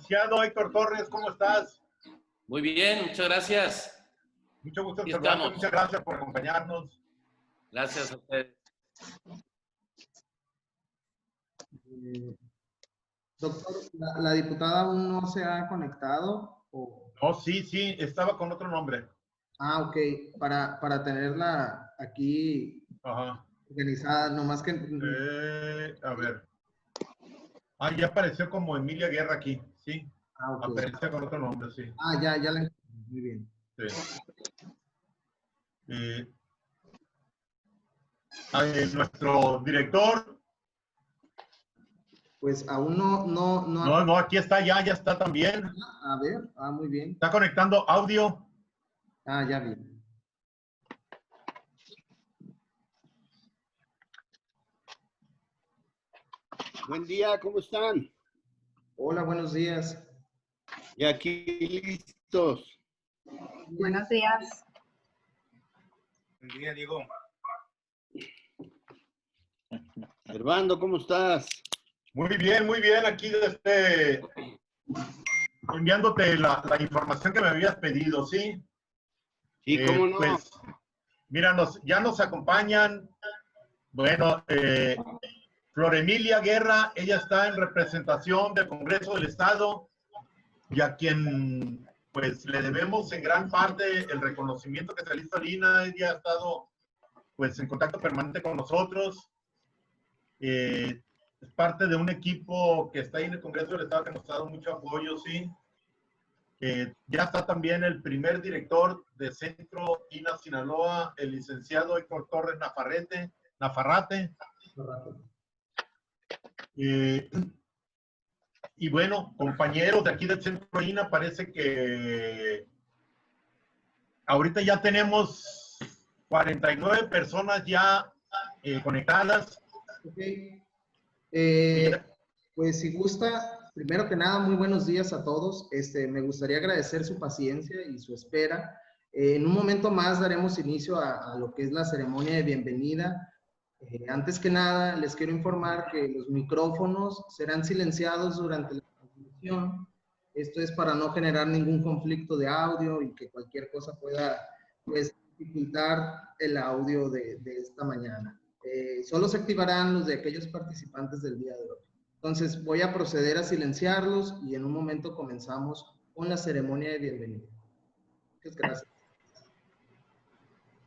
licenciado Héctor Torres, ¿cómo estás? Muy bien, muchas gracias. Mucho gusto en Aquí saludarte, estamos. muchas gracias por acompañarnos. Gracias a ustedes. Doctor, la diputada aún no se ha conectado. Oh, sí, estaba con otro nombre. Ah, ok, para tenerla aquí Ajá. organizada, nomás que... A ver. Ah, ya apareció como Emilia Guerra aquí, sí. Ah, ok. Aparece con otro nombre, sí. Ah, ya la encontré, muy bien. Sí. Nuestro director. Pues aún no... No, aquí está, ya está también. A ver, muy bien. Está conectando audio. Ah, ya vi. Buen día, ¿cómo están? Hola, buenos días. Y aquí listos. Buenos días. Buen día, Diego. Servando, ¿cómo estás? Muy bien, aquí enviándote la información que me habías pedido, ¿sí? Sí, ¿cómo no? Pues, mira, ya nos acompañan, bueno, Flor Emilia Guerra, ella está en representación del Congreso del Estado y a quien, pues, le debemos en gran parte el reconocimiento que se le hizo a Lina. Ella ha estado, pues, en contacto permanente con nosotros. Es parte de un equipo que está ahí en el Congreso del Estado que nos ha dado mucho apoyo, sí. Ya está también el primer director de Centro INA Sinaloa, el licenciado Héctor Torres Nafarrate. Y bueno, compañeros de aquí del Centro INA, parece que ahorita ya tenemos 49 personas ya conectadas. Ok. Pues si gusta, primero que nada, muy buenos días a todos. Me gustaría agradecer su paciencia y su espera. En un momento más daremos inicio a lo que es la ceremonia de bienvenida. Antes que nada, les quiero informar que los micrófonos serán silenciados durante la transmisión. Esto es para no generar ningún conflicto de audio y que cualquier cosa pueda, pues, dificultar el audio de esta mañana. Solo se activarán los de aquellos participantes del día de hoy. Entonces voy a proceder a silenciarlos y en un momento comenzamos con la ceremonia de bienvenida. Muchas gracias.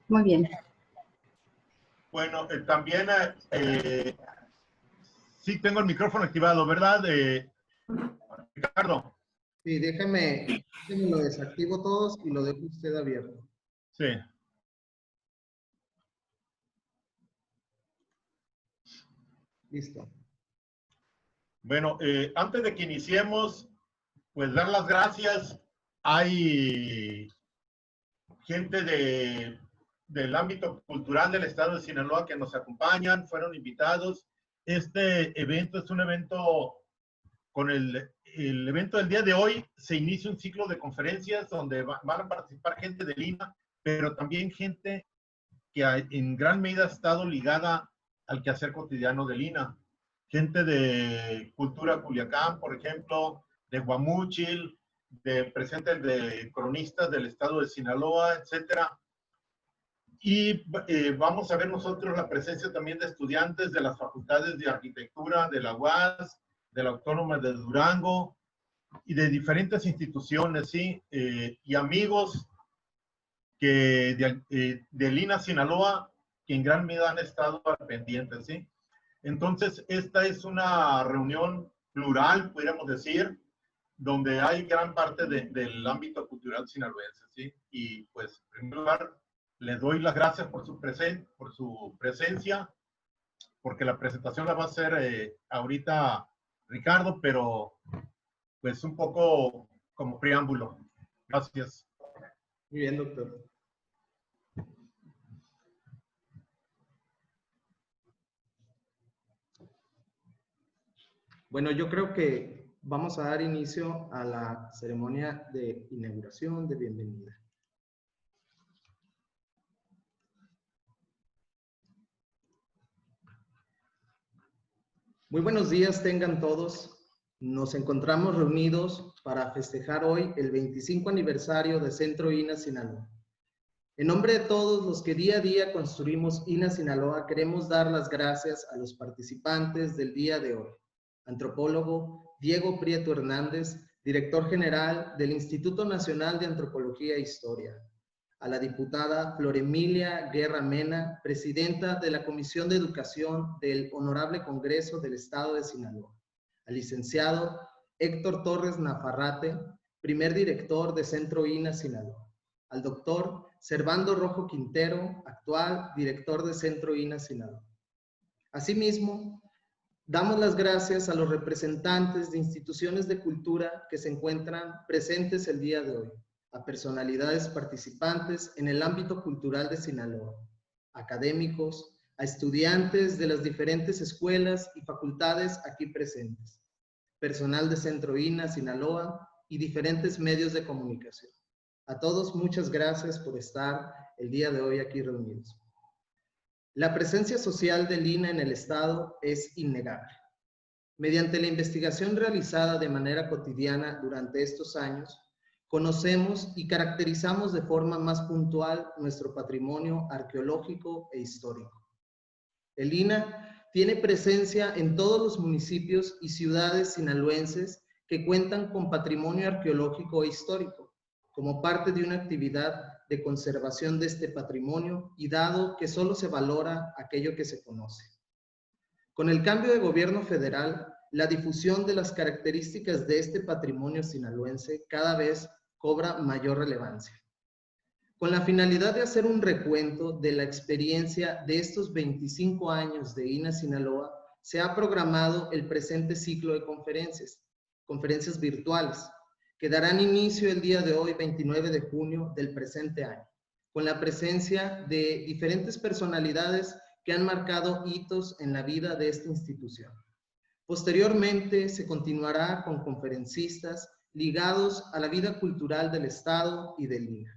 Muy bien. Bueno, también sí tengo el micrófono activado, ¿verdad? Ricardo. Sí, déjeme lo desactivo todos y lo dejo usted abierto. Sí. Listo. Bueno, antes de que iniciemos, pues dar las gracias. Hay gente del ámbito cultural del estado de Sinaloa que nos acompañan, fueron invitados. Este evento es un evento, con el evento del día de hoy se inicia un ciclo de conferencias donde van a participar gente de Lina, pero también gente que en gran medida ha estado ligada al quehacer cotidiano de Lina. Gente de Cultura Culiacán, por ejemplo, de Guamúchil, presentes de cronistas del estado de Sinaloa, etcétera. Y vamos a ver nosotros la presencia también de estudiantes de las facultades de arquitectura de la UAS, de la Autónoma de Durango y de diferentes instituciones, ¿sí? Y amigos de Lina, Sinaloa, que en gran medida han estado pendientes, ¿sí? Entonces, esta es una reunión plural, pudiéramos decir, donde hay gran parte del ámbito cultural sinaloense, ¿sí? Y pues, en primer lugar, les doy las gracias por su presencia, porque la presentación la va a hacer ahorita Ricardo, pero pues un poco como preámbulo. Gracias. Muy bien, doctor. Bueno, yo creo que vamos a dar inicio a la ceremonia de inauguración, de bienvenida. Muy buenos días tengan todos. Nos encontramos reunidos para festejar hoy el 25 aniversario de Centro INA Sinaloa. En nombre de todos los que día a día construimos INA Sinaloa, queremos dar las gracias a los participantes del día de hoy. Antropólogo Diego Prieto Hernández, director general del Instituto Nacional de Antropología e Historia. A la diputada Flor Emilia Guerra Mena, presidenta de la Comisión de Educación del Honorable Congreso del Estado de Sinaloa. Al licenciado Héctor Torres Nafarrate, primer director de Centro INA Sinaloa. Al doctor Servando Rojo Quintero, actual director de Centro INA Sinaloa. Asimismo, damos las gracias a los representantes de instituciones de cultura que se encuentran presentes el día de hoy, a personalidades participantes en el ámbito cultural de Sinaloa, académicos, a estudiantes de las diferentes escuelas y facultades aquí presentes, personal de Centro INA Sinaloa y diferentes medios de comunicación. A todos, muchas gracias por estar el día de hoy aquí reunidos. La presencia social del INA en el Estado es innegable. Mediante la investigación realizada de manera cotidiana durante estos años, conocemos y caracterizamos de forma más puntual nuestro patrimonio arqueológico e histórico. El INA tiene presencia en todos los municipios y ciudades sinaloenses que cuentan con patrimonio arqueológico e histórico, como parte de una actividad de conservación de este patrimonio y dado que solo se valora aquello que se conoce. Con el cambio de gobierno federal, la difusión de las características de este patrimonio sinaloense cada vez cobra mayor relevancia. Con la finalidad de hacer un recuento de la experiencia de estos 25 años de INA Sinaloa, se ha programado el presente ciclo de conferencias virtuales, que darán inicio el día de hoy, 29 de junio del presente año, con la presencia de diferentes personalidades que han marcado hitos en la vida de esta institución. Posteriormente, se continuará con conferencistas ligados a la vida cultural del Estado y del INA.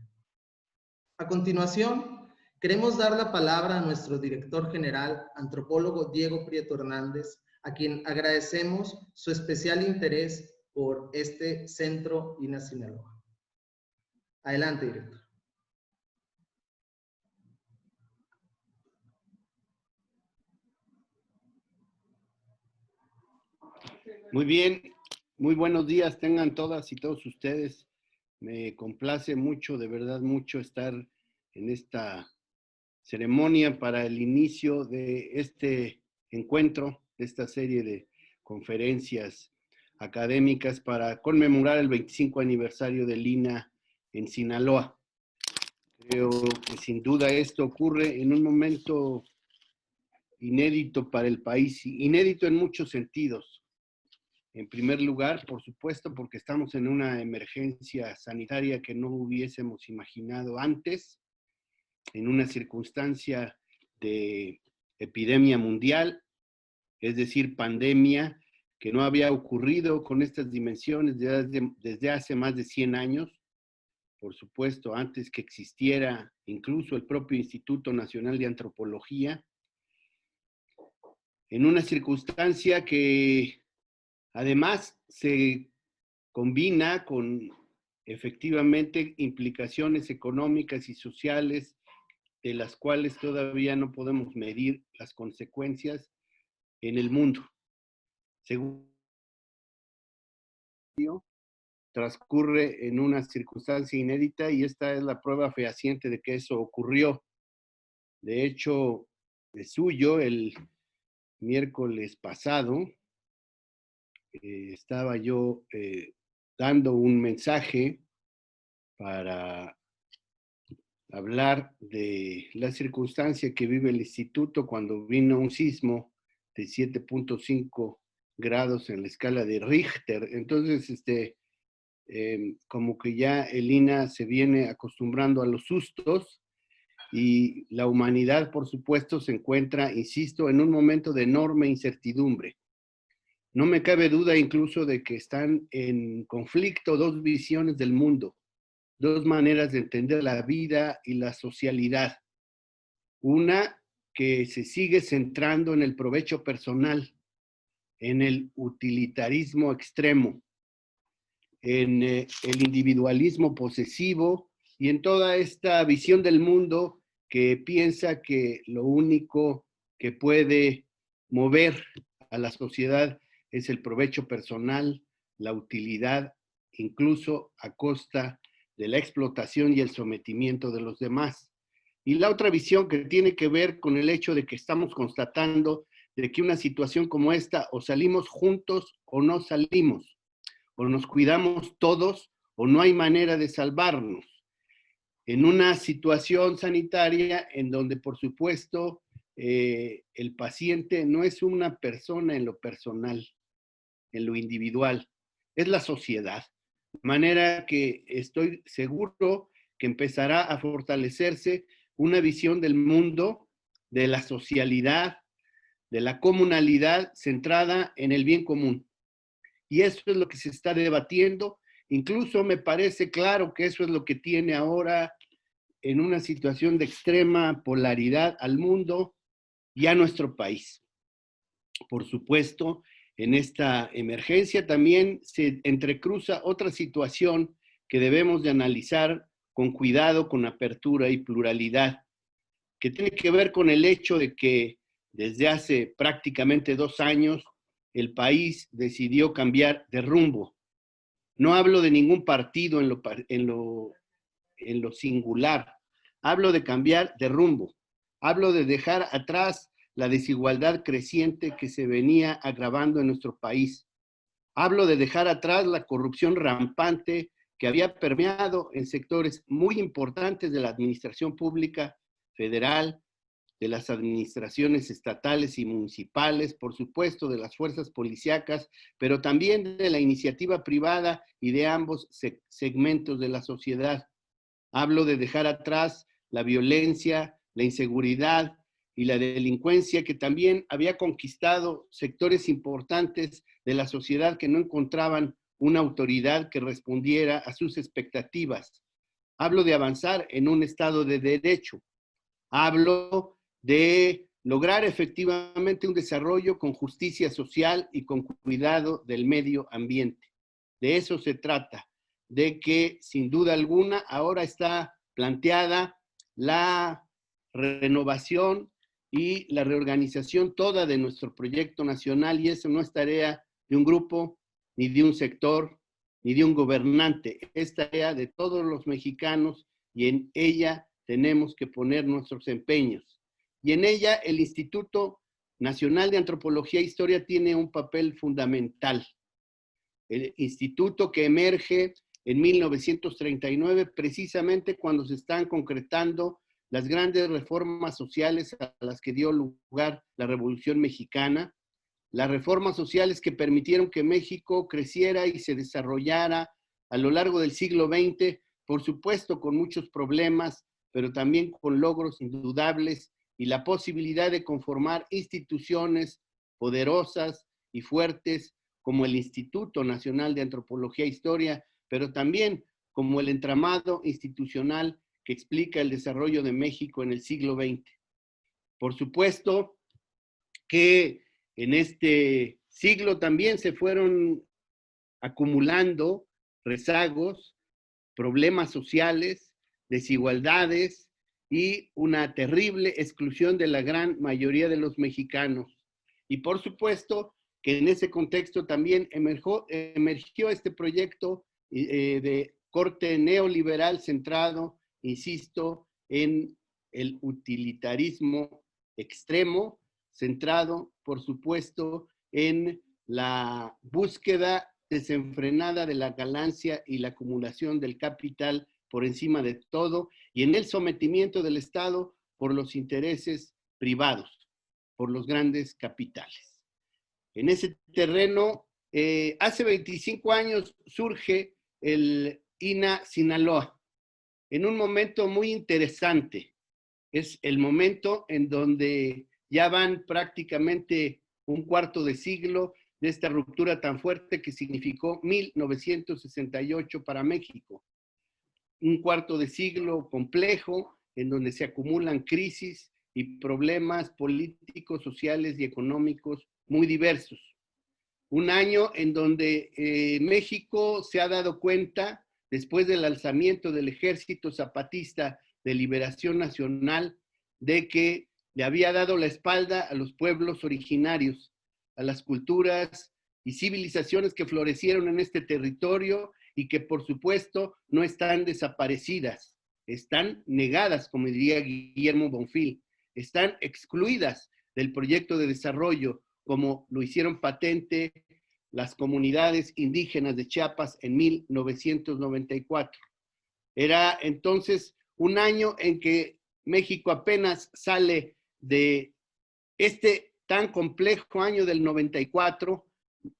A continuación, queremos dar la palabra a nuestro director general, antropólogo Diego Prieto Hernández, a quien agradecemos su especial interés por este Centro INA Sinaloa. Adelante, director. Muy bien, muy buenos días tengan todas y todos ustedes. Me complace mucho, de verdad mucho, estar en esta ceremonia para el inicio de este encuentro, de esta serie de conferencias académicas para conmemorar el 25 aniversario del INA en Sinaloa. Creo que sin duda esto ocurre en un momento inédito para el país, inédito en muchos sentidos. En primer lugar, por supuesto, porque estamos en una emergencia sanitaria que no hubiésemos imaginado antes, en una circunstancia de epidemia mundial, es decir, pandemia, que no había ocurrido con estas dimensiones desde hace más de 100 años, por supuesto, antes que existiera incluso el propio Instituto Nacional de Antropología, en una circunstancia que además se combina con efectivamente implicaciones económicas y sociales de las cuales todavía no podemos medir las consecuencias en el mundo. Según transcurre en una circunstancia inédita y esta es la prueba fehaciente de que eso ocurrió. De hecho, de suyo, el miércoles pasado, estaba yo dando un mensaje para hablar de la circunstancia que vive el instituto cuando vino un sismo de 7.5 grados en la escala de Richter. Entonces, como que ya el INA se viene acostumbrando a los sustos y la humanidad, por supuesto, se encuentra, insisto, en un momento de enorme incertidumbre. No me cabe duda incluso de que están en conflicto dos visiones del mundo, dos maneras de entender la vida y la socialidad. Una que se sigue centrando en el provecho personal, en el utilitarismo extremo, en el individualismo posesivo y en toda esta visión del mundo que piensa que lo único que puede mover a la sociedad es el provecho personal, la utilidad, incluso a costa de la explotación y el sometimiento de los demás. Y la otra visión que tiene que ver con el hecho de que estamos constatando de que una situación como esta o salimos juntos o no salimos, o nos cuidamos todos o no hay manera de salvarnos. En una situación sanitaria en donde, por supuesto, el paciente no es una persona en lo personal, en lo individual, es la sociedad. De manera que estoy seguro que empezará a fortalecerse una visión del mundo, de la socialidad, de la comunalidad centrada en el bien común. Y eso es lo que se está debatiendo. Incluso me parece claro que eso es lo que tiene ahora en una situación de extrema polaridad al mundo y a nuestro país. Por supuesto, en esta emergencia también se entrecruza otra situación que debemos de analizar con cuidado, con apertura y pluralidad, que tiene que ver con el hecho de que desde hace prácticamente 2 años el país decidió cambiar de rumbo. No hablo de ningún partido en lo singular, hablo de cambiar de rumbo, hablo de dejar atrás la desigualdad creciente que se venía agravando en nuestro país. Hablo de dejar atrás la corrupción rampante que había permeado en sectores muy importantes de la administración pública federal, de las administraciones estatales y municipales, por supuesto, de las fuerzas policíacas, pero también de la iniciativa privada y de ambos segmentos de la sociedad. Hablo de dejar atrás la violencia, la inseguridad y la delincuencia que también había conquistado sectores importantes de la sociedad que no encontraban una autoridad que respondiera a sus expectativas. Hablo de avanzar en un Estado de derecho. Hablo de lograr efectivamente un desarrollo con justicia social y con cuidado del medio ambiente. De eso se trata, de que sin duda alguna ahora está planteada la renovación y la reorganización toda de nuestro proyecto nacional, y eso no es tarea de un grupo, ni de un sector, ni de un gobernante, es tarea de todos los mexicanos y en ella tenemos que poner nuestros empeños. Y en ella el Instituto Nacional de Antropología e Historia tiene un papel fundamental. El instituto que emerge en 1939, precisamente cuando se están concretando las grandes reformas sociales a las que dio lugar la Revolución Mexicana, las reformas sociales que permitieron que México creciera y se desarrollara a lo largo del siglo XX, por supuesto con muchos problemas, pero también con logros indudables y la posibilidad de conformar instituciones poderosas y fuertes como el Instituto Nacional de Antropología e Historia, pero también como el entramado institucional que explica el desarrollo de México en el siglo XX. Por supuesto que en este siglo también se fueron acumulando rezagos, problemas sociales, desigualdades y una terrible exclusión de la gran mayoría de los mexicanos. Y por supuesto que en ese contexto también emergió este proyecto de corte neoliberal centrado, insisto, en el utilitarismo extremo, centrado, por supuesto, en la búsqueda desenfrenada de la ganancia y la acumulación del capital por encima de todo, y en el sometimiento del Estado por los intereses privados, por los grandes capitales. En ese terreno, hace 25 años surge el INAH Sinaloa, en un momento muy interesante. Es el momento en donde ya van prácticamente un cuarto de siglo de esta ruptura tan fuerte que significó 1968 para México. Un cuarto de siglo complejo en donde se acumulan crisis y problemas políticos, sociales y económicos muy diversos. un año en donde México se ha dado cuenta, después del alzamiento del Ejército Zapatista de Liberación Nacional, de que le había dado la espalda a los pueblos originarios, a las culturas y civilizaciones que florecieron en este territorio y que por supuesto no están desaparecidas, están negadas, como diría Guillermo Bonfil, están excluidas del proyecto de desarrollo, como lo hicieron patente las comunidades indígenas de Chiapas en 1994. Era entonces un año en que México apenas sale de este tan complejo año del 94,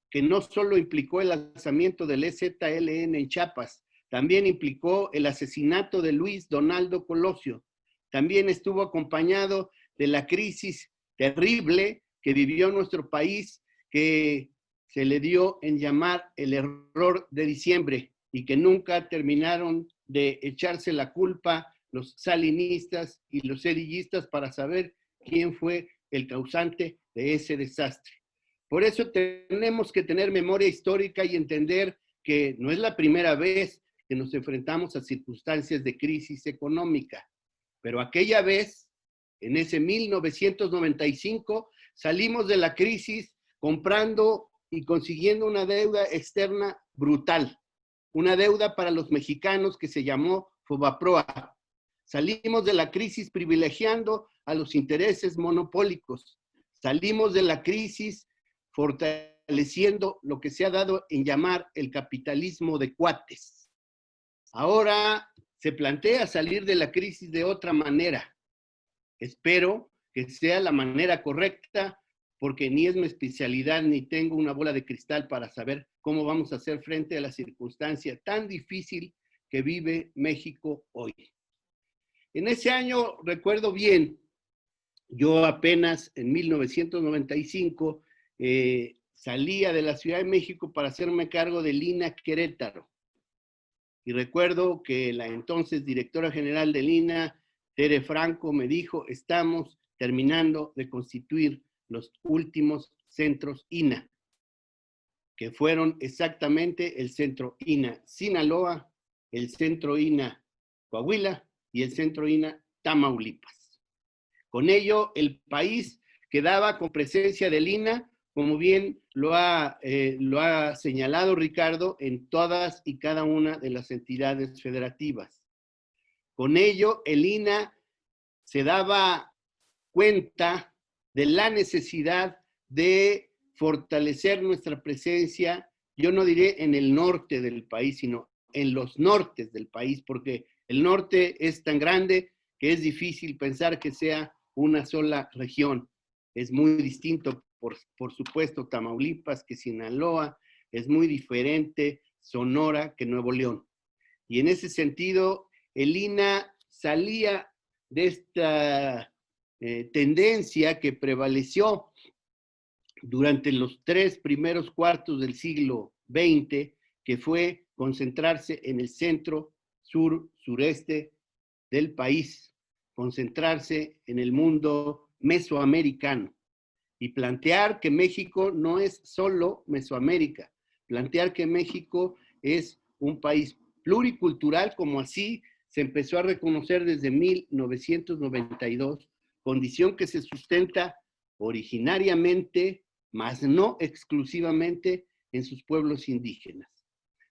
que no solo implicó el lanzamiento del EZLN en Chiapas, también implicó el asesinato de Luis Donaldo Colosio, también estuvo acompañado de la crisis terrible que vivió nuestro país, que se le dio en llamar el error de diciembre y que nunca terminaron de echarse la culpa los salinistas y los cedillistas para saber quién fue el causante de ese desastre. Por eso tenemos que tener memoria histórica y entender que no es la primera vez que nos enfrentamos a circunstancias de crisis económica, pero aquella vez, en ese 1995, salimos de la crisis comprando y consiguiendo una deuda externa brutal, una deuda para los mexicanos que se llamó Fobaproa. Salimos de la crisis privilegiando a los intereses monopólicos. Salimos de la crisis fortaleciendo lo que se ha dado en llamar el capitalismo de cuates. Ahora se plantea salir de la crisis de otra manera. Espero que sea la manera correcta, porque ni es mi especialidad ni tengo una bola de cristal para saber cómo vamos a hacer frente a la circunstancia tan difícil que vive México hoy. En ese año, recuerdo bien, yo apenas en 1995 salía de la Ciudad de México para hacerme cargo del INA Querétaro. Y recuerdo que la entonces directora general del INA, Tere Franco, me dijo, estamos terminando de constituir los últimos centros INA, que fueron exactamente el centro INA Sinaloa, el centro INA Coahuila y el centro INA Tamaulipas. Con ello, el país quedaba con presencia del INA, como bien lo ha señalado Ricardo, en todas y cada una de las entidades federativas. Con ello, el INA se daba cuenta de la necesidad de fortalecer nuestra presencia, yo no diré en el norte del país, sino en los nortes del país, porque el norte es tan grande que es difícil pensar que sea una sola región. Es muy distinto, por supuesto, Tamaulipas que Sinaloa, es muy diferente Sonora que Nuevo León. Y en ese sentido, el INA salía de esta tendencia que prevaleció durante los 3 primeros cuartos del siglo XX, que fue concentrarse en el centro, sur, sureste del país, concentrarse en el mundo mesoamericano y plantear que México no es solo Mesoamérica, plantear que México es un país pluricultural, como así se empezó a reconocer desde 1992, condición que se sustenta originariamente, mas no exclusivamente, en sus pueblos indígenas.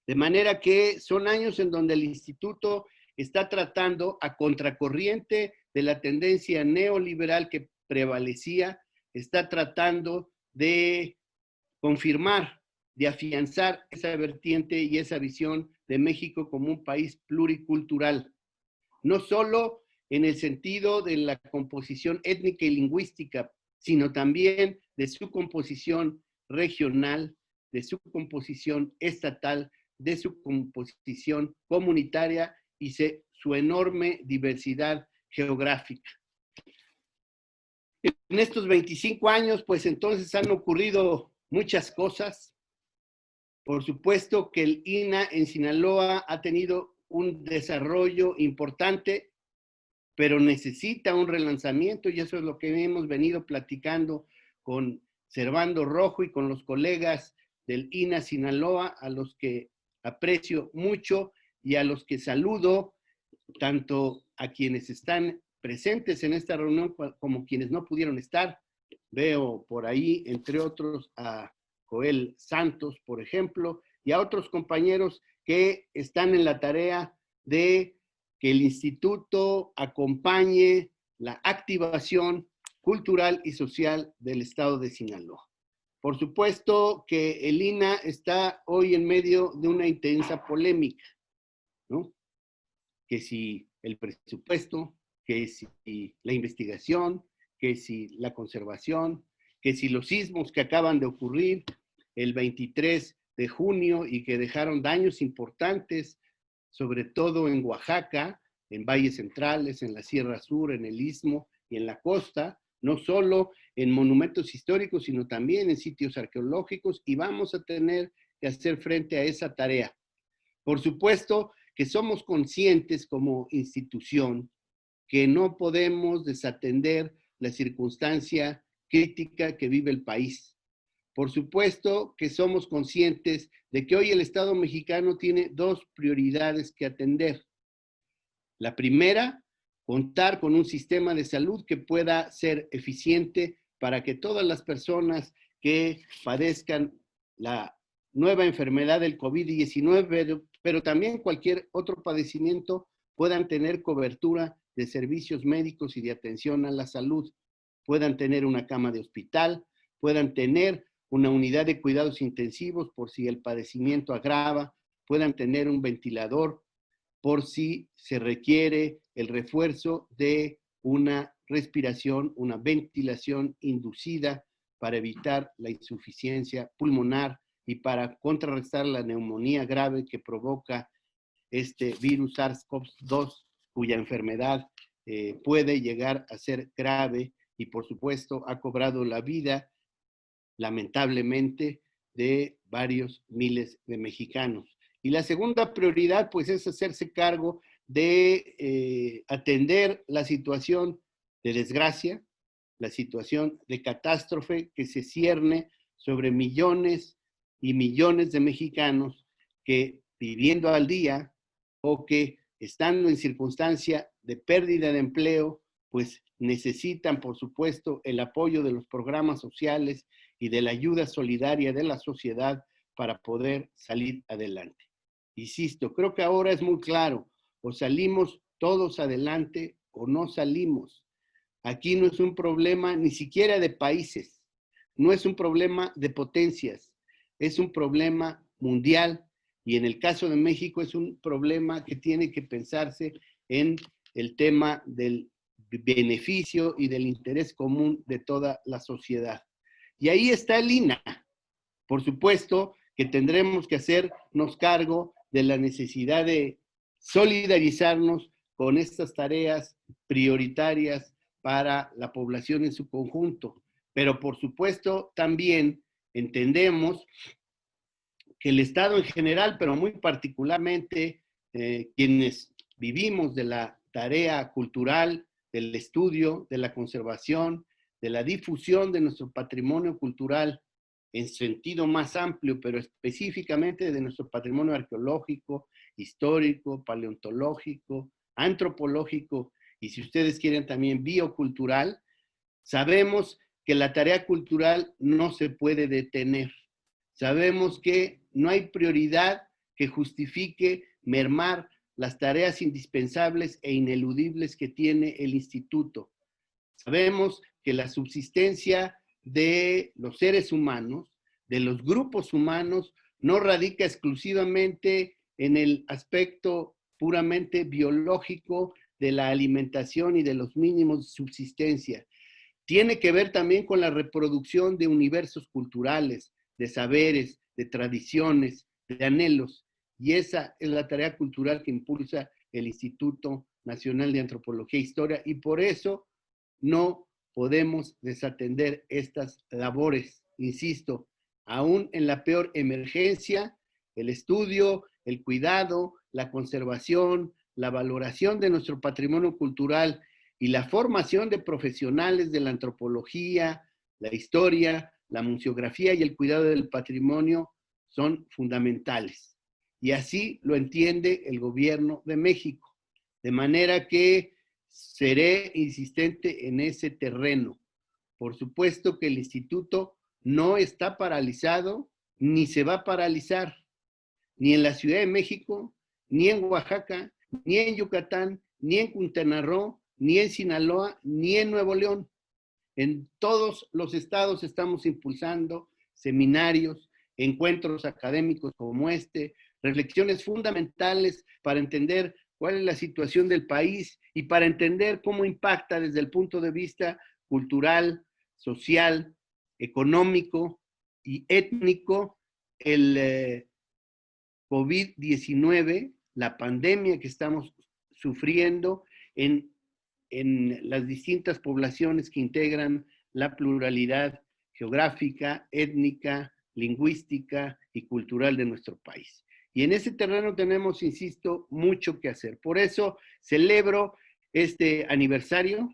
De manera que son años en donde el instituto está tratando, a contracorriente de la tendencia neoliberal que prevalecía, está tratando de confirmar, de afianzar esa vertiente y esa visión de México como un país pluricultural, no solo en el sentido de la composición étnica y lingüística, sino también de su composición regional, de su composición estatal, de su composición comunitaria y su enorme diversidad geográfica. En estos 25 años, pues entonces han ocurrido muchas cosas. Por supuesto que el INA en Sinaloa ha tenido un desarrollo importante, pero necesita un relanzamiento y eso es lo que hemos venido platicando con Servando Rojo y con los colegas del INA Sinaloa, a los que aprecio mucho y a los que saludo, tanto a quienes están presentes en esta reunión como quienes no pudieron estar. Veo por ahí, entre otros, a Joel Santos, por ejemplo, y a otros compañeros que están en la tarea de que el instituto acompañe la activación cultural y social del estado de Sinaloa. Por supuesto que el INA está hoy en medio de una intensa polémica, ¿no? Que si el presupuesto, que si la investigación, que si la conservación, que si los sismos que acaban de ocurrir el 23 de junio y que dejaron daños importantes, sobre todo en Oaxaca, en valles centrales, en la Sierra Sur, en el Istmo y en la costa, no solo en monumentos históricos, sino también en sitios arqueológicos, y vamos a tener que hacer frente a esa tarea. Por supuesto que somos conscientes como institución que no podemos desatender la circunstancia crítica que vive el país. Por supuesto que somos conscientes de que hoy el Estado mexicano tiene dos prioridades que atender. La primera, contar con un sistema de salud que pueda ser eficiente para que todas las personas que padezcan la nueva enfermedad del COVID-19, pero también cualquier otro padecimiento, puedan tener cobertura de servicios médicos y de atención a la salud, puedan tener una cama de hospital, puedan tener una unidad de cuidados intensivos por si el padecimiento agrava, puedan tener un ventilador por si se requiere el refuerzo de una respiración, una ventilación inducida para evitar la insuficiencia pulmonar y para contrarrestar la neumonía grave que provoca este virus SARS-CoV-2, cuya enfermedad puede llegar a ser grave y, por supuesto, ha cobrado la vida, lamentablemente, de varios miles de mexicanos. Y la segunda prioridad, pues, es hacerse cargo de atender la situación de desgracia, la situación de catástrofe que se cierne sobre millones y millones de mexicanos que, viviendo al día o que estando en circunstancia de pérdida de empleo, pues necesitan, por supuesto, el apoyo de los programas sociales y de la ayuda solidaria de la sociedad para poder salir adelante. Insisto, creo que ahora es muy claro, o salimos todos adelante o no salimos. Aquí no es un problema ni siquiera de países, no es un problema de potencias, es un problema mundial y en el caso de México es un problema que tiene que pensarse en el tema del beneficio y del interés común de toda la sociedad. Y ahí está el INA. Por supuesto que tendremos que hacernos cargo de la necesidad de solidarizarnos con estas tareas prioritarias para la población en su conjunto. Pero por supuesto también entendemos que el Estado en general, pero muy particularmente quienes vivimos de la tarea cultural, del estudio, de la conservación, de la difusión de nuestro patrimonio cultural en sentido más amplio, pero específicamente de nuestro patrimonio arqueológico, histórico, paleontológico, antropológico y si ustedes quieren también biocultural, sabemos que la tarea cultural no se puede detener. Sabemos que no hay prioridad que justifique mermar las tareas indispensables e ineludibles que tiene el instituto. Sabemos que la subsistencia de los seres humanos, de los grupos humanos, no radica exclusivamente en el aspecto puramente biológico de la alimentación y de los mínimos de subsistencia. Tiene que ver también con la reproducción de universos culturales, de saberes, de tradiciones, de anhelos. Y esa es la tarea cultural que impulsa el Instituto Nacional de Antropología e Historia. Y por eso no podemos desatender estas labores. Insisto, aún en la peor emergencia, el estudio, el cuidado, la conservación, la valoración de nuestro patrimonio cultural y la formación de profesionales de la antropología, la historia, la museografía y el cuidado del patrimonio son fundamentales. Y así lo entiende el gobierno de México. De manera que seré insistente en ese terreno. Por supuesto que el instituto no está paralizado ni se va a paralizar, ni en la Ciudad de México, ni en Oaxaca, ni en Yucatán, ni en Quintana Roo, ni en Sinaloa, ni en Nuevo León. En todos los estados estamos impulsando seminarios, encuentros académicos como este, reflexiones fundamentales para entender cuál es la situación del país y para entender cómo impacta desde el punto de vista cultural, social, económico y étnico el COVID-19, la pandemia que estamos sufriendo en las distintas poblaciones que integran la pluralidad geográfica, étnica, lingüística y cultural de nuestro país. Y en ese terreno tenemos, insisto, mucho que hacer. Por eso celebro este aniversario,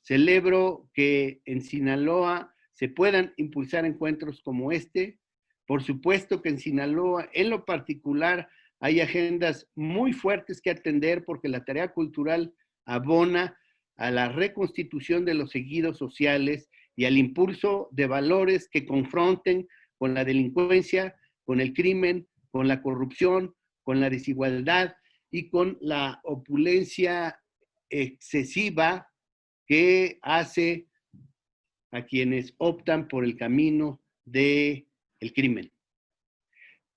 celebro que en Sinaloa se puedan impulsar encuentros como este. Por supuesto que en Sinaloa, en lo particular, hay agendas muy fuertes que atender porque la tarea cultural abona a la reconstitución de los ejidos sociales y al impulso de valores que confronten con la delincuencia, con el crimen, con la corrupción, con la desigualdad y con la opulencia excesiva que hace a quienes optan por el camino del crimen.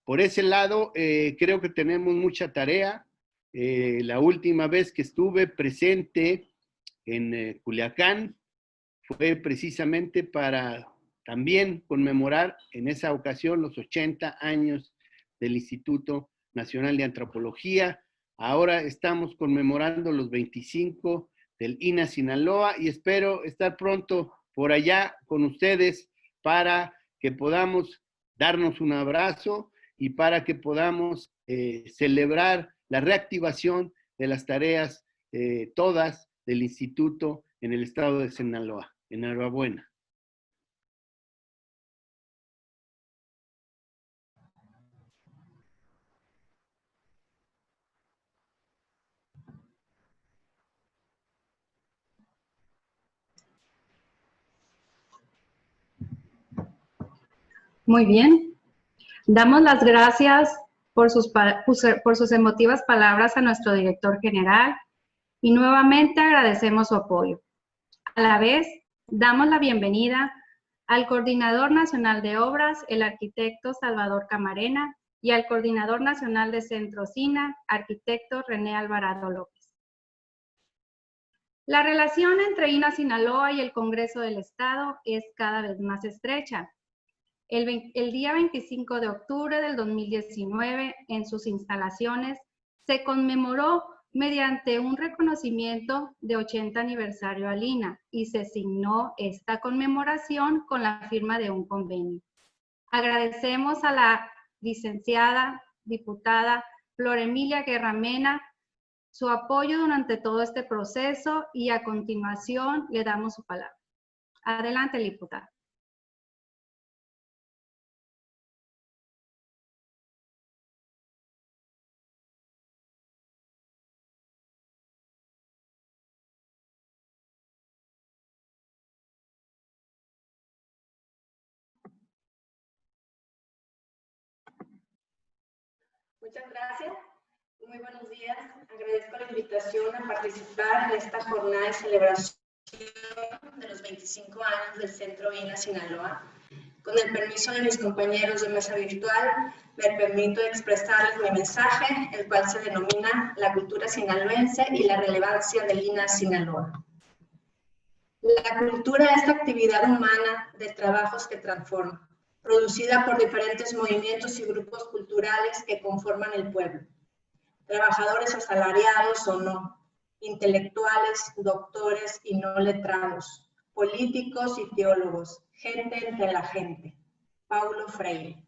Por ese lado, creo que tenemos mucha tarea. La última vez que estuve presente en Culiacán fue precisamente para también conmemorar en esa ocasión los 80 años del Instituto Nacional de Antropología. Ahora estamos conmemorando los 25 del INA Sinaloa y espero estar pronto por allá con ustedes para que podamos darnos un abrazo y para que podamos celebrar la reactivación de las tareas todas del instituto en el estado de Sinaloa. Enhorabuena. Muy bien. Damos las gracias por sus emotivas palabras a nuestro director general y nuevamente agradecemos su apoyo. A la vez, damos la bienvenida al Coordinador Nacional de Obras, el arquitecto Salvador Camarena, y al Coordinador Nacional de Centro SINA, arquitecto René Alvarado López. La relación entre INA Sinaloa y el Congreso del Estado es cada vez más estrecha. El día 25 de octubre del 2019, en sus instalaciones, se conmemoró mediante un reconocimiento de 80 aniversario al INA y se signó esta conmemoración con la firma de un convenio. Agradecemos a la licenciada, diputada Flor Emilia Guerra Mena su apoyo durante todo este proceso y a continuación le damos su palabra. Adelante, diputada. Muchas gracias. Muy buenos días. Agradezco la invitación a participar en esta jornada de celebración de los 25 años del Centro INA Sinaloa. Con el permiso de mis compañeros de mesa virtual, me permito expresarles mi mensaje, el cual se denomina La cultura sinaloense y la relevancia del INA Sinaloa. La cultura es la actividad humana de trabajos que transforman, producida por diferentes movimientos y grupos culturales que conforman el pueblo. Trabajadores asalariados o no, intelectuales, doctores y no letrados, políticos y teólogos, gente entre la gente. Paulo Freire.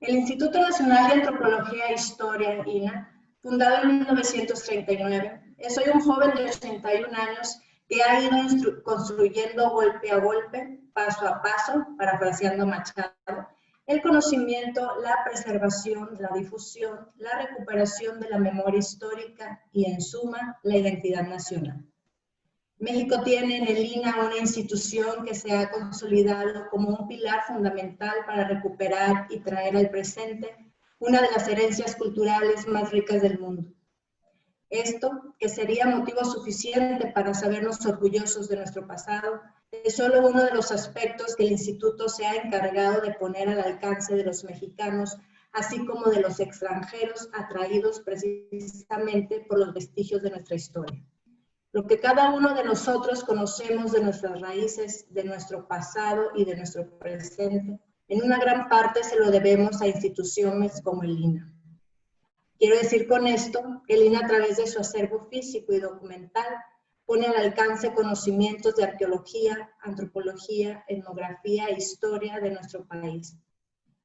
El Instituto Nacional de Antropología e Historia, INA, fundado en 1939, es hoy un joven de 81 años que ha ido construyendo golpe a golpe, paso a paso, parafraseando Machado, el conocimiento, la preservación, la difusión, la recuperación de la memoria histórica y, en suma, la identidad nacional. México tiene en el INAH una institución que se ha consolidado como un pilar fundamental para recuperar y traer al presente una de las herencias culturales más ricas del mundo. Esto, que sería motivo suficiente para sabernos orgullosos de nuestro pasado, es solo uno de los aspectos que el Instituto se ha encargado de poner al alcance de los mexicanos, así como de los extranjeros atraídos precisamente por los vestigios de nuestra historia. Lo que cada uno de nosotros conocemos de nuestras raíces, de nuestro pasado y de nuestro presente, en una gran parte se lo debemos a instituciones como el INAH. Quiero decir con esto que el INAH, a través de su acervo físico y documental, pone al alcance conocimientos de arqueología, antropología, etnografía e historia de nuestro país.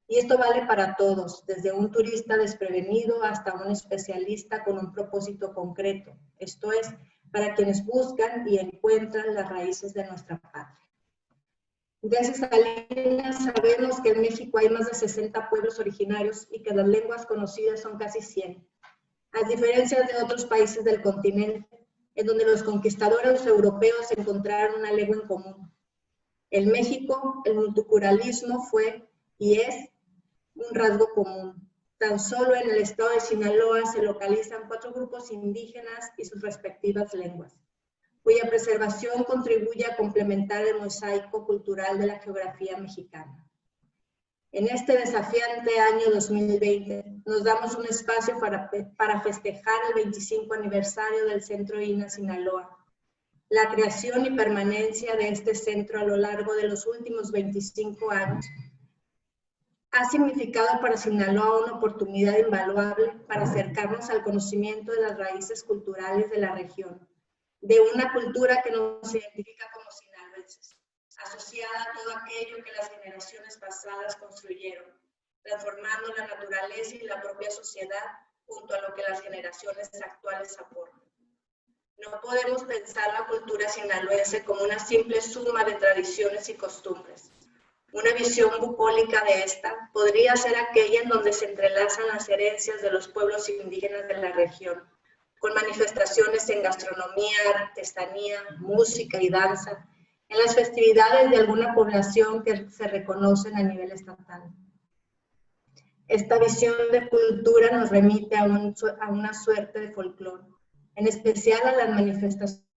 Y esto vale para todos, desde un turista desprevenido hasta un especialista con un propósito concreto, esto es, para quienes buscan y encuentran las raíces de nuestra patria. Gracias a Lina sabemos que en México hay más de 60 pueblos originarios y que las lenguas conocidas son casi 100. A diferencia de otros países del continente, en donde los conquistadores europeos encontraron una lengua en común. En México, el multiculturalismo fue y es un rasgo común. Tan solo en el estado de Sinaloa se localizan 4 grupos indígenas y sus respectivas lenguas, cuya preservación contribuye a complementar el mosaico cultural de la geografía mexicana. En este desafiante año 2020, nos damos un espacio para festejar el 25 aniversario del Centro INAH Sinaloa. La creación y permanencia de este centro a lo largo de los últimos 25 años ha significado para Sinaloa una oportunidad invaluable para acercarnos al conocimiento de las raíces culturales de la región, de una cultura que nos identifica como sinaloenses, asociada a todo aquello que las generaciones pasadas construyeron, transformando la naturaleza y la propia sociedad junto a lo que las generaciones actuales aportan. No podemos pensar la cultura sinaloense como una simple suma de tradiciones y costumbres. Una visión bucólica de esta podría ser aquella en donde se entrelazan las herencias de los pueblos indígenas de la región, con manifestaciones en gastronomía, artesanía, música y danza, en las festividades de alguna población que se reconocen a nivel estatal. Esta visión de cultura nos remite a una suerte de folclore, en especial a las manifestaciones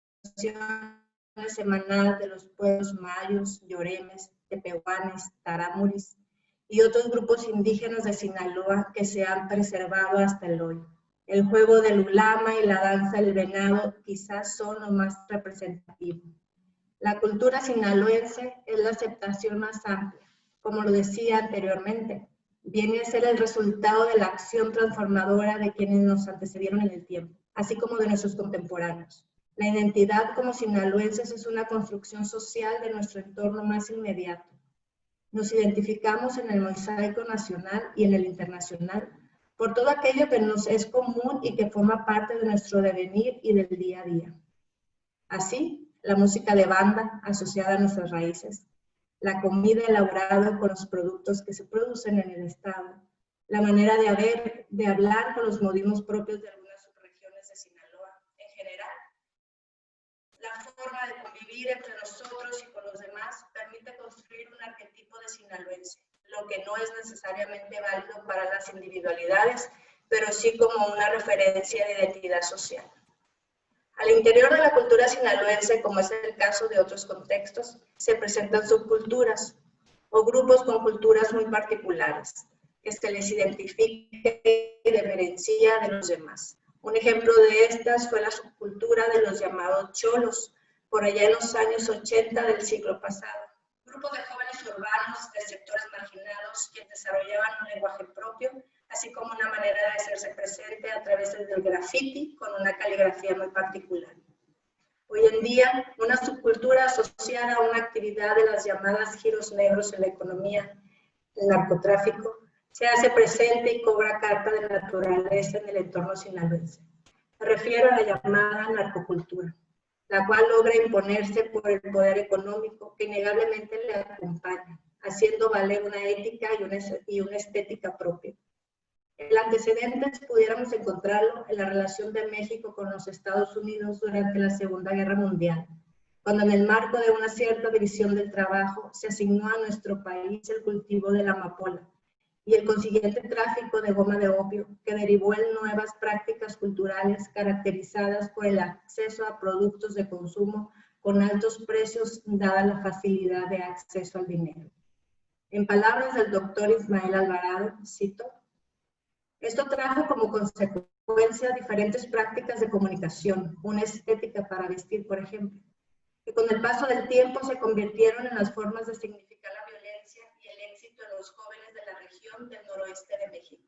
semanales de los pueblos mayos, lloremes, tepehuanes, taramuris y otros grupos indígenas de Sinaloa que se han preservado hasta el hoy. El juego del ulama y la danza del venado quizás son los más representativos. La cultura sinaloense es la aceptación más amplia. Como lo decía anteriormente, viene a ser el resultado de la acción transformadora de quienes nos antecedieron en el tiempo, así como de nuestros contemporáneos. La identidad como sinaloenses es una construcción social de nuestro entorno más inmediato. Nos identificamos en el mosaico nacional y en el internacional por todo aquello que nos es común y que forma parte de nuestro devenir y del día a día. Así, la música de banda asociada a nuestras raíces, la comida elaborada con los productos que se producen en el estado, la manera de hablar con los modismos propios de algunas subregiones de Sinaloa en general. La forma de convivir entre nosotros y con los demás permite construir un arquetipo de sinaloense, lo que no es necesariamente válido para las individualidades, pero sí como una referencia de identidad social. Al interior de la cultura sinaloense, como es el caso de otros contextos, se presentan subculturas o grupos con culturas muy particulares, que se les identifica y diferencia de los demás. Un ejemplo de estas fue la subcultura de los llamados cholos, por allá en los años 80 del siglo pasado. Grupos de jóvenes urbanos de sectores marginados que desarrollaban un lenguaje propio, así como una manera de hacerse presente a través del graffiti con una caligrafía muy particular. Hoy en día, una subcultura asociada a una actividad de las llamadas giros negros en la economía, el narcotráfico, se hace presente y cobra carta de naturaleza en el entorno sinaloense. Me refiero a la llamada narcocultura, la cual logra imponerse por el poder económico que innegablemente le acompaña, haciendo valer una ética y una estética propia. El antecedente pudiéramos encontrarlo en la relación de México con los Estados Unidos durante la Segunda Guerra Mundial, cuando en el marco de una cierta división del trabajo se asignó a nuestro país el cultivo de la amapola y el consiguiente tráfico de goma de opio, que derivó en nuevas prácticas culturales caracterizadas por el acceso a productos de consumo con altos precios dada la facilidad de acceso al dinero. En palabras del doctor Ismael Alvarado, cito, esto trajo como consecuencia diferentes prácticas de comunicación, una estética para vestir, por ejemplo, que con el paso del tiempo se convirtieron en las formas de significar la violencia y el éxito de los jóvenes de la región del noroeste de México.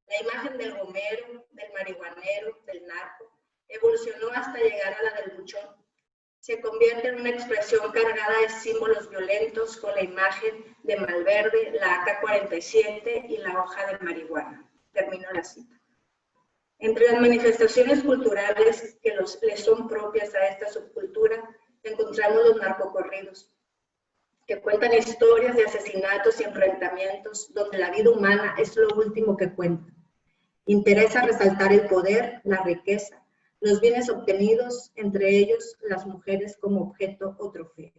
La imagen del gomero, del marihuanero, del narco, evolucionó hasta llegar a la del buchón. Se convierte en una expresión cargada de símbolos violentos con la imagen de Malverde, la AK-47 y la hoja de marihuana. Termino la cita. Entre las manifestaciones culturales que les son propias a esta subcultura, encontramos los narcocorridos, que cuentan historias de asesinatos y enfrentamientos donde la vida humana es lo último que cuenta. Interesa resaltar el poder, la riqueza, los bienes obtenidos, entre ellos las mujeres como objeto o trofeo.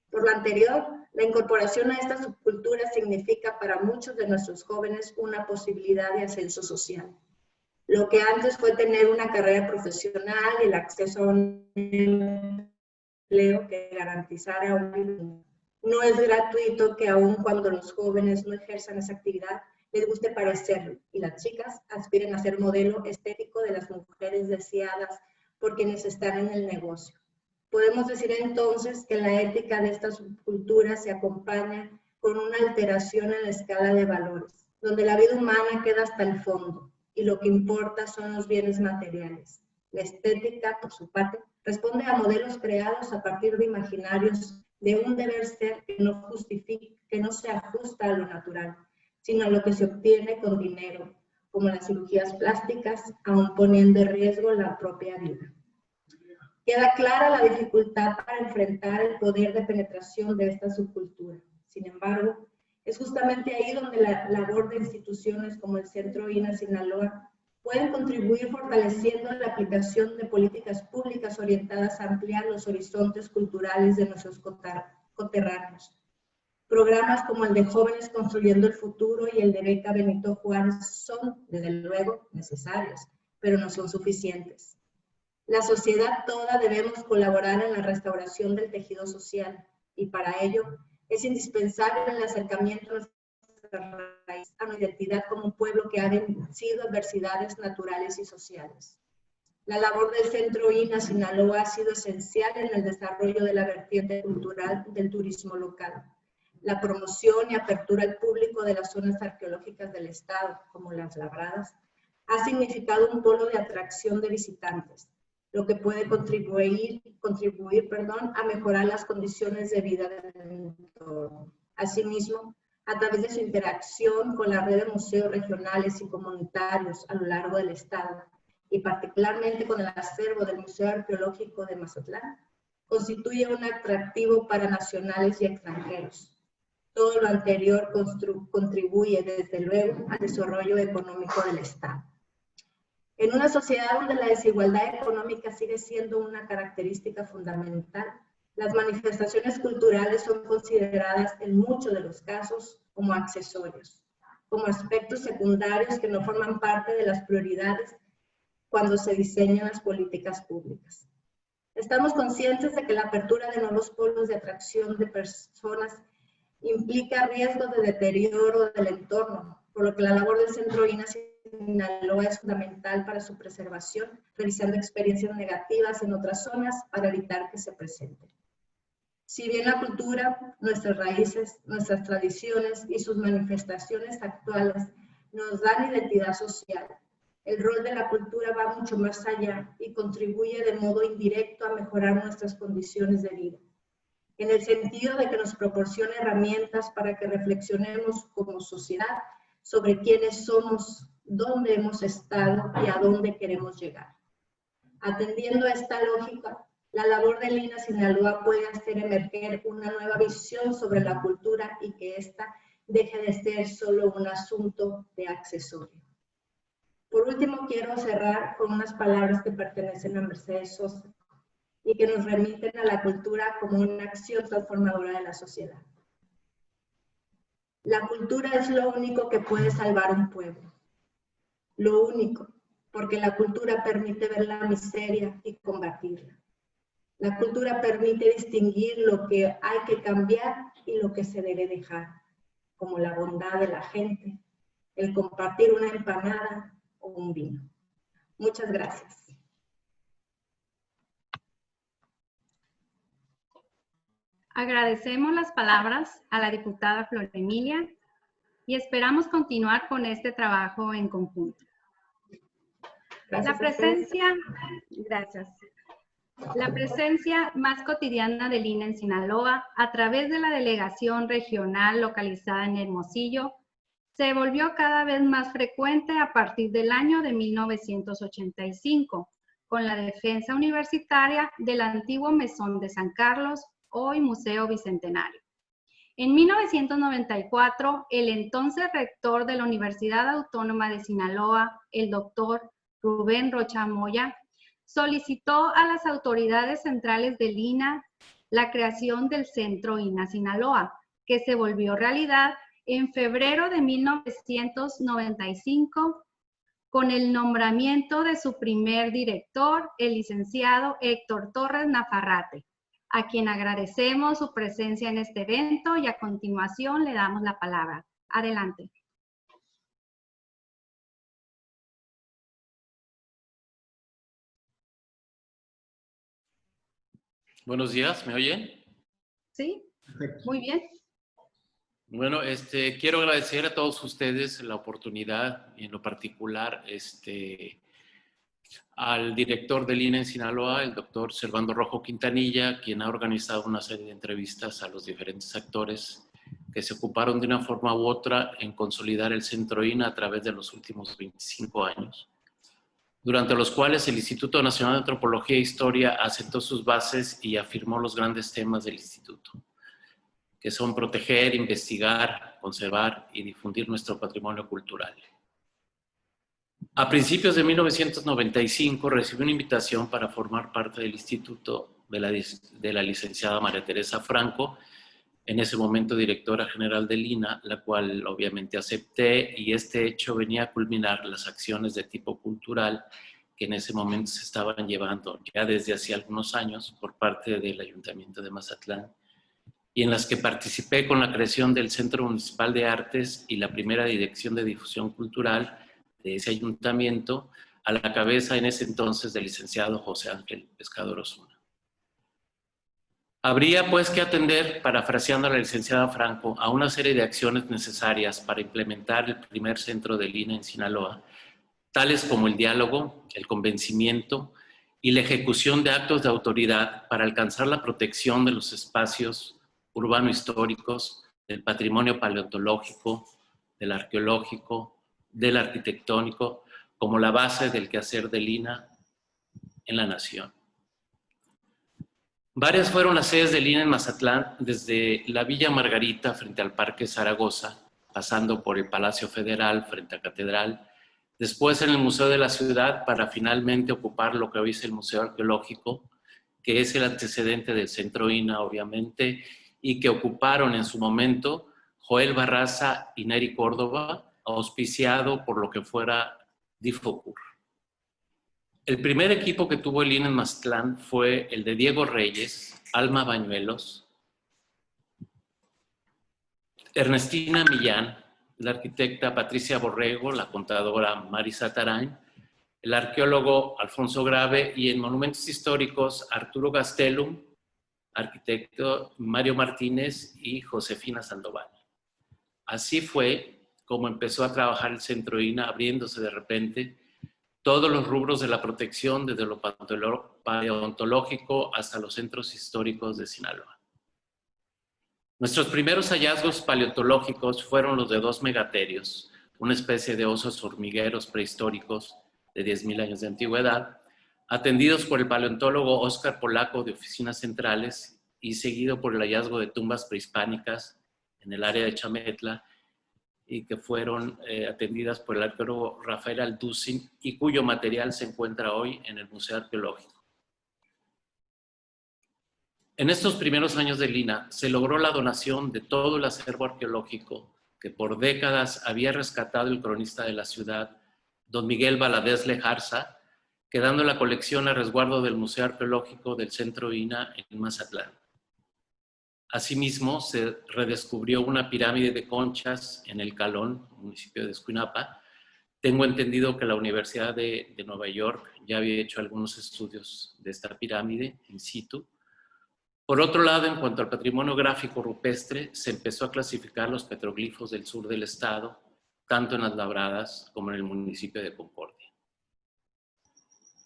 Por lo anterior, la incorporación a esta subcultura significa para muchos de nuestros jóvenes una posibilidad de ascenso social. Lo que antes fue tener una carrera profesional y el acceso a un empleo que garantizara un vida. No es gratuito que aun cuando los jóvenes no ejerzan esa actividad, les guste parecerlo y las chicas aspiren a ser modelo estético de las mujeres deseadas por quienes están en el negocio. Podemos decir entonces que la ética de esta subcultura se acompaña con una alteración en la escala de valores, donde la vida humana queda hasta el fondo y lo que importa son los bienes materiales. La estética, por su parte, responde a modelos creados a partir de imaginarios de un deber ser que no se ajusta a lo natural, sino a lo que se obtiene con dinero, como las cirugías plásticas, aun poniendo en riesgo la propia vida. Queda clara la dificultad para enfrentar el poder de penetración de esta subcultura. Sin embargo, es justamente ahí donde la labor de instituciones como el Centro INA Sinaloa pueden contribuir fortaleciendo la aplicación de políticas públicas orientadas a ampliar los horizontes culturales de nuestros coterráneos. Programas como el de Jóvenes Construyendo el Futuro y el de Beca Benito Juárez son, desde luego, necesarios, pero no son suficientes. La sociedad toda debemos colaborar en la restauración del tejido social y para ello es indispensable el acercamiento a nuestra raíz, a nuestra identidad como un pueblo que ha vencido adversidades naturales y sociales. La labor del Centro INA Sinaloa ha sido esencial en el desarrollo de la vertiente cultural del turismo local. La promoción y apertura al público de las zonas arqueológicas del estado, como las Labradas, ha significado un polo de atracción de visitantes, lo que puede contribuir a mejorar las condiciones de vida del entorno. Asimismo, a través de su interacción con la red de museos regionales y comunitarios a lo largo del estado, y particularmente con el acervo del Museo Arqueológico de Mazatlán, constituye un atractivo para nacionales y extranjeros. Todo lo anterior contribuye, desde luego, al desarrollo económico del estado. En una sociedad donde la desigualdad económica sigue siendo una característica fundamental, las manifestaciones culturales son consideradas en muchos de los casos como accesorios, como aspectos secundarios que no forman parte de las prioridades cuando se diseñan las políticas públicas. Estamos conscientes de que la apertura de nuevos polos de atracción de personas implica riesgos de deterioro del entorno, por lo que la labor del Centro INA Sinaloa es fundamental para su preservación, revisando experiencias negativas en otras zonas para evitar que se presenten. Si bien la cultura, nuestras raíces, nuestras tradiciones y sus manifestaciones actuales nos dan identidad social, el rol de la cultura va mucho más allá y contribuye de modo indirecto a mejorar nuestras condiciones de vida, en el sentido de que nos proporciona herramientas para que reflexionemos como sociedad sobre quiénes somos, dónde hemos estado y a dónde queremos llegar. Atendiendo a esta lógica, la labor del INA Sinaloa puede hacer emerger una nueva visión sobre la cultura y que ésta deje de ser solo un asunto de accesorio. Por último, quiero cerrar con unas palabras que pertenecen a Mercedes Sosa y que nos remiten a la cultura como una acción transformadora de la sociedad. La cultura es lo único que puede salvar un pueblo. Lo único, porque la cultura permite ver la miseria y combatirla. La cultura permite distinguir lo que hay que cambiar y lo que se debe dejar, como la bondad de la gente, el compartir una empanada o un vino. Muchas gracias. Agradecemos las palabras a la diputada Flor Emilia y esperamos continuar con este trabajo en conjunto. La presencia más cotidiana del INA en Sinaloa, a través de la delegación regional localizada en Hermosillo, se volvió cada vez más frecuente a partir del año de 1985, con la defensa universitaria del antiguo Mesón de San Carlos, hoy Museo Bicentenario. En 1994, el entonces rector de la Universidad Autónoma de Sinaloa, el doctor Rubén Rocha Moya, solicitó a las autoridades centrales del INA la creación del Centro INA Sinaloa, que se volvió realidad en febrero de 1995 con el nombramiento de su primer director, el licenciado Héctor Torres Nafarrate, a quien agradecemos su presencia en este evento y a continuación le damos la palabra. Adelante. Buenos días, ¿me oyen? Sí, muy bien. Bueno, quiero agradecer a todos ustedes la oportunidad, y en lo particular al director del INA en Sinaloa, el doctor Servando Rojo Quintanilla, quien ha organizado una serie de entrevistas a los diferentes actores que se ocuparon de una forma u otra en consolidar el Centro INA a través de los últimos 25 años, durante los cuales el Instituto Nacional de Antropología e Historia asentó sus bases y afirmó los grandes temas del instituto, que son proteger, investigar, conservar y difundir nuestro patrimonio cultural. A principios de 1995 recibí una invitación para formar parte del instituto de la licenciada María Teresa Franco, en ese momento directora general del INA, la cual obviamente acepté, y este hecho venía a culminar las acciones de tipo cultural que en ese momento se estaban llevando ya desde hace algunos años por parte del Ayuntamiento de Mazatlán, y en las que participé con la creación del Centro Municipal de Artes y la primera Dirección de Difusión Cultural de ese ayuntamiento, a la cabeza en ese entonces del licenciado José Ángel Pescador Osuna. Habría pues que atender, parafraseando a la licenciada Franco, a una serie de acciones necesarias para implementar el primer centro del INA en Sinaloa, tales como el diálogo, el convencimiento y la ejecución de actos de autoridad para alcanzar la protección de los espacios urbano-históricos, del patrimonio paleontológico, del arqueológico, del arquitectónico, como la base del quehacer del INA en la nación. Varias fueron las sedes del INA en Mazatlán, desde la Villa Margarita frente al Parque Zaragoza, pasando por el Palacio Federal frente a Catedral, después en el Museo de la Ciudad para finalmente ocupar lo que hoy es el Museo Arqueológico, que es el antecedente del Centro INA, obviamente, y que ocuparon en su momento Joel Barraza y Neri Córdoba, auspiciado por lo que fuera Difocur. El primer equipo que tuvo el INA en Mazatlán fue el de Diego Reyes, Alma Bañuelos, Ernestina Millán, la arquitecta Patricia Borrego, la contadora Marisa Tarain, el arqueólogo Alfonso Grave y en monumentos históricos Arturo Gastelum, arquitecto Mario Martínez y Josefina Sandoval. Así fue como empezó a trabajar el Centro INA, abriéndose de repente todos los rubros de la protección, desde lo paleontológico hasta los centros históricos de Sinaloa. Nuestros primeros hallazgos paleontológicos fueron los de 2 megaterios, una especie de osos hormigueros prehistóricos de 10.000 años de antigüedad, atendidos por el paleontólogo Óscar Polaco de Oficinas Centrales y seguido por el hallazgo de tumbas prehispánicas en el área de Chametla, y que fueron atendidas por el arqueólogo Rafael Alducin y cuyo material se encuentra hoy en el Museo Arqueológico. En estos primeros años del INAH se logró la donación de todo el acervo arqueológico que por décadas había rescatado el cronista de la ciudad, don Miguel Valadez Lejarza, quedando la colección a resguardo del Museo Arqueológico del Centro INAH en Mazatlán. Asimismo, se redescubrió una pirámide de conchas en El Calón, municipio de Escuinapa. Tengo entendido que la Universidad de Nueva York ya había hecho algunos estudios de esta pirámide in situ. Por otro lado, en cuanto al patrimonio gráfico rupestre, se empezó a clasificar los petroglifos del sur del estado, tanto en Las Labradas como en el municipio de Concordia.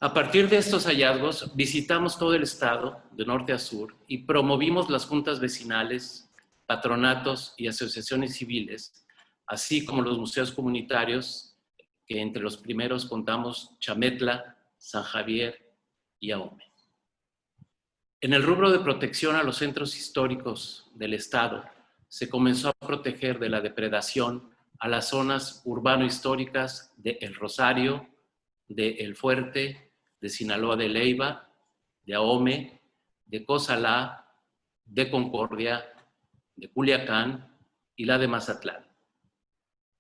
A partir de estos hallazgos, visitamos todo el estado, de norte a sur, y promovimos las juntas vecinales, patronatos y asociaciones civiles, así como los museos comunitarios, que entre los primeros contamos Chametla, San Javier y Ahome. En el rubro de protección a los centros históricos del estado, se comenzó a proteger de la depredación a las zonas urbano-históricas de El Rosario, de El Fuerte, de Sinaloa de Leiva, de Ahome, de Cozalá, de Concordia, de Culiacán y la de Mazatlán.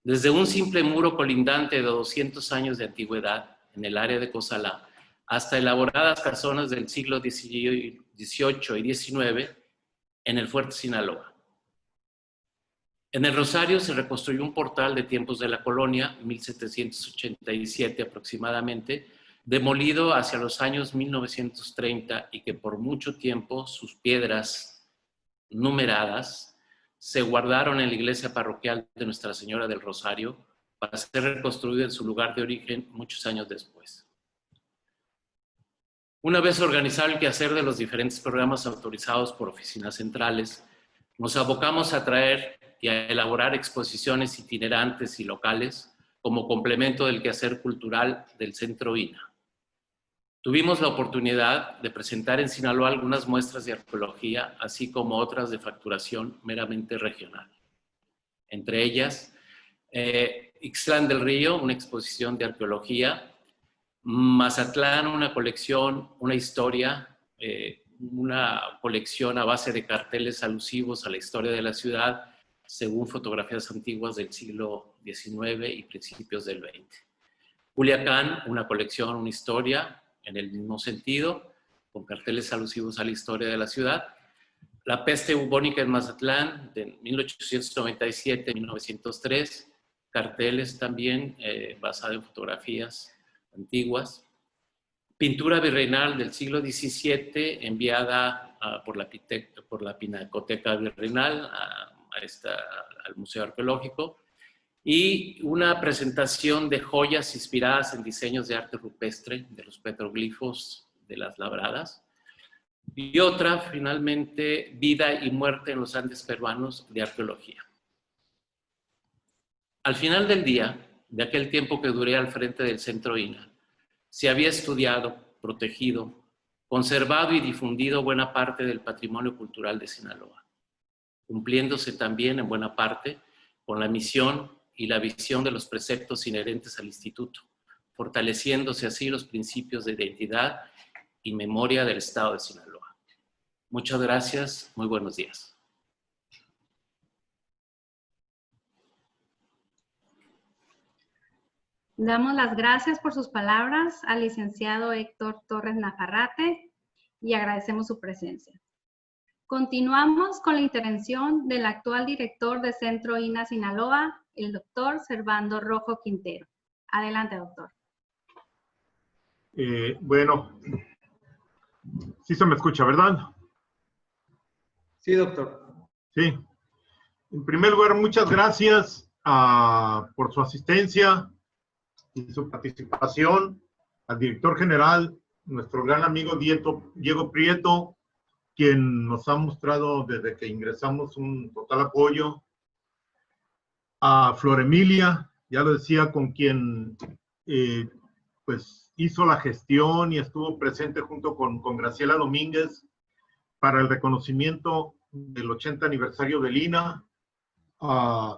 Desde un simple muro colindante de 200 años de antigüedad en el área de Cozalá, hasta elaboradas casonas del siglo XVIII y XIX en el Fuerte Sinaloa. En El Rosario se reconstruyó un portal de tiempos de la colonia, 1787 aproximadamente, demolido hacia los años 1930 y que por mucho tiempo sus piedras numeradas se guardaron en la iglesia parroquial de Nuestra Señora del Rosario para ser reconstruido en su lugar de origen muchos años después. Una vez organizado el quehacer de los diferentes programas autorizados por oficinas centrales, nos abocamos a traer y a elaborar exposiciones itinerantes y locales como complemento del quehacer cultural del Centro INAH. Tuvimos la oportunidad de presentar en Sinaloa algunas muestras de arqueología, así como otras de facturación meramente regional. Entre ellas, Ixtlán del Río, una exposición de arqueología, Mazatlán, una colección, una historia, una colección a base de carteles alusivos a la historia de la ciudad, según fotografías antiguas del siglo XIX y principios del XX. Culiacán, una colección, una historia, en el mismo sentido, con carteles alusivos a la historia de la ciudad. La peste bubónica en Mazatlán, de 1897-1903, carteles también basados en fotografías antiguas. Pintura virreinal del siglo XVII, enviada por la Pinacoteca Virreinal al Museo Arqueológico. Y una presentación de joyas inspiradas en diseños de arte rupestre de los petroglifos de Las Labradas. Y otra, finalmente, Vida y muerte en los Andes peruanos de arqueología. Al final del día, de aquel tiempo que duré al frente del Centro INAH, se había estudiado, protegido, conservado y difundido buena parte del patrimonio cultural de Sinaloa, cumpliéndose también en buena parte con la misión y la visión de los preceptos inherentes al instituto, fortaleciéndose así los principios de identidad y memoria del Estado de Sinaloa. Muchas gracias, muy buenos días. Damos las gracias por sus palabras al licenciado Héctor Torres Nafarrate y agradecemos su presencia. Continuamos con la intervención del actual director de Centro INAH Sinaloa, el doctor Servando Rojo Quintero. Adelante, doctor. Bueno, sí se me escucha, ¿verdad? Sí, doctor. Sí. En primer lugar, muchas gracias por su asistencia y su participación al director general, nuestro gran amigo Diego Prieto, quien nos ha mostrado desde que ingresamos un total apoyo. A Flor Emilia, ya lo decía, con quien pues hizo la gestión y estuvo presente junto con Graciela Domínguez para el reconocimiento del 80 aniversario del INA, a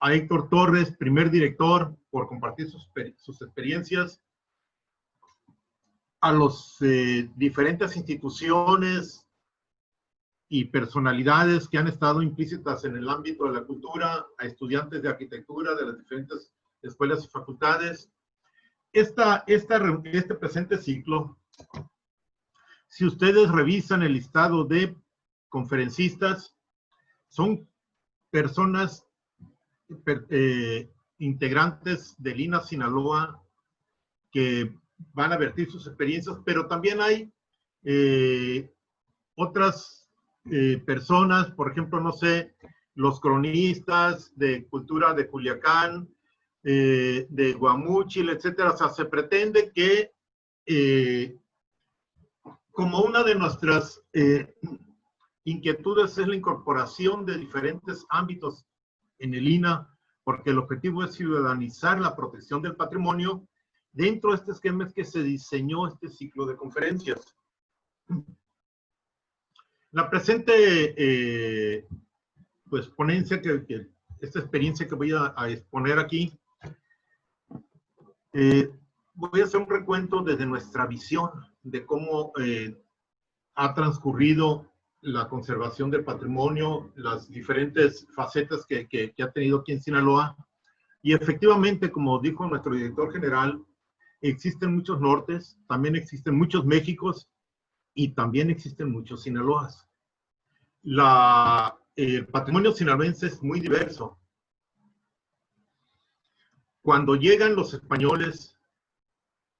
Héctor Torres, primer director, por compartir sus experiencias, a los diferentes instituciones y personalidades que han estado implícitas en el ámbito de la cultura, a estudiantes de arquitectura de las diferentes escuelas y facultades. Este presente ciclo, si ustedes revisan el listado de conferencistas, son personas integrantes del INA Sinaloa que van a vertir sus experiencias, pero también hay otras personas, por ejemplo, no sé, los cronistas de cultura de Culiacán, de Guamúchil, etcétera. O sea, se pretende que como una de nuestras inquietudes es la incorporación de diferentes ámbitos en el INA, porque el objetivo es ciudadanizar la protección del patrimonio. Dentro de este esquema es que se diseñó este ciclo de conferencias. La presente pues, ponencia, esta experiencia que voy a exponer aquí, voy a hacer un recuento desde nuestra visión de cómo ha transcurrido la conservación del patrimonio, las diferentes facetas que ha tenido aquí en Sinaloa. Y efectivamente, como dijo nuestro director general, existen muchos nortes, también existen muchos Méxicos y también existen muchos Sinaloas. El patrimonio sinaloense es muy diverso. Cuando llegan los españoles,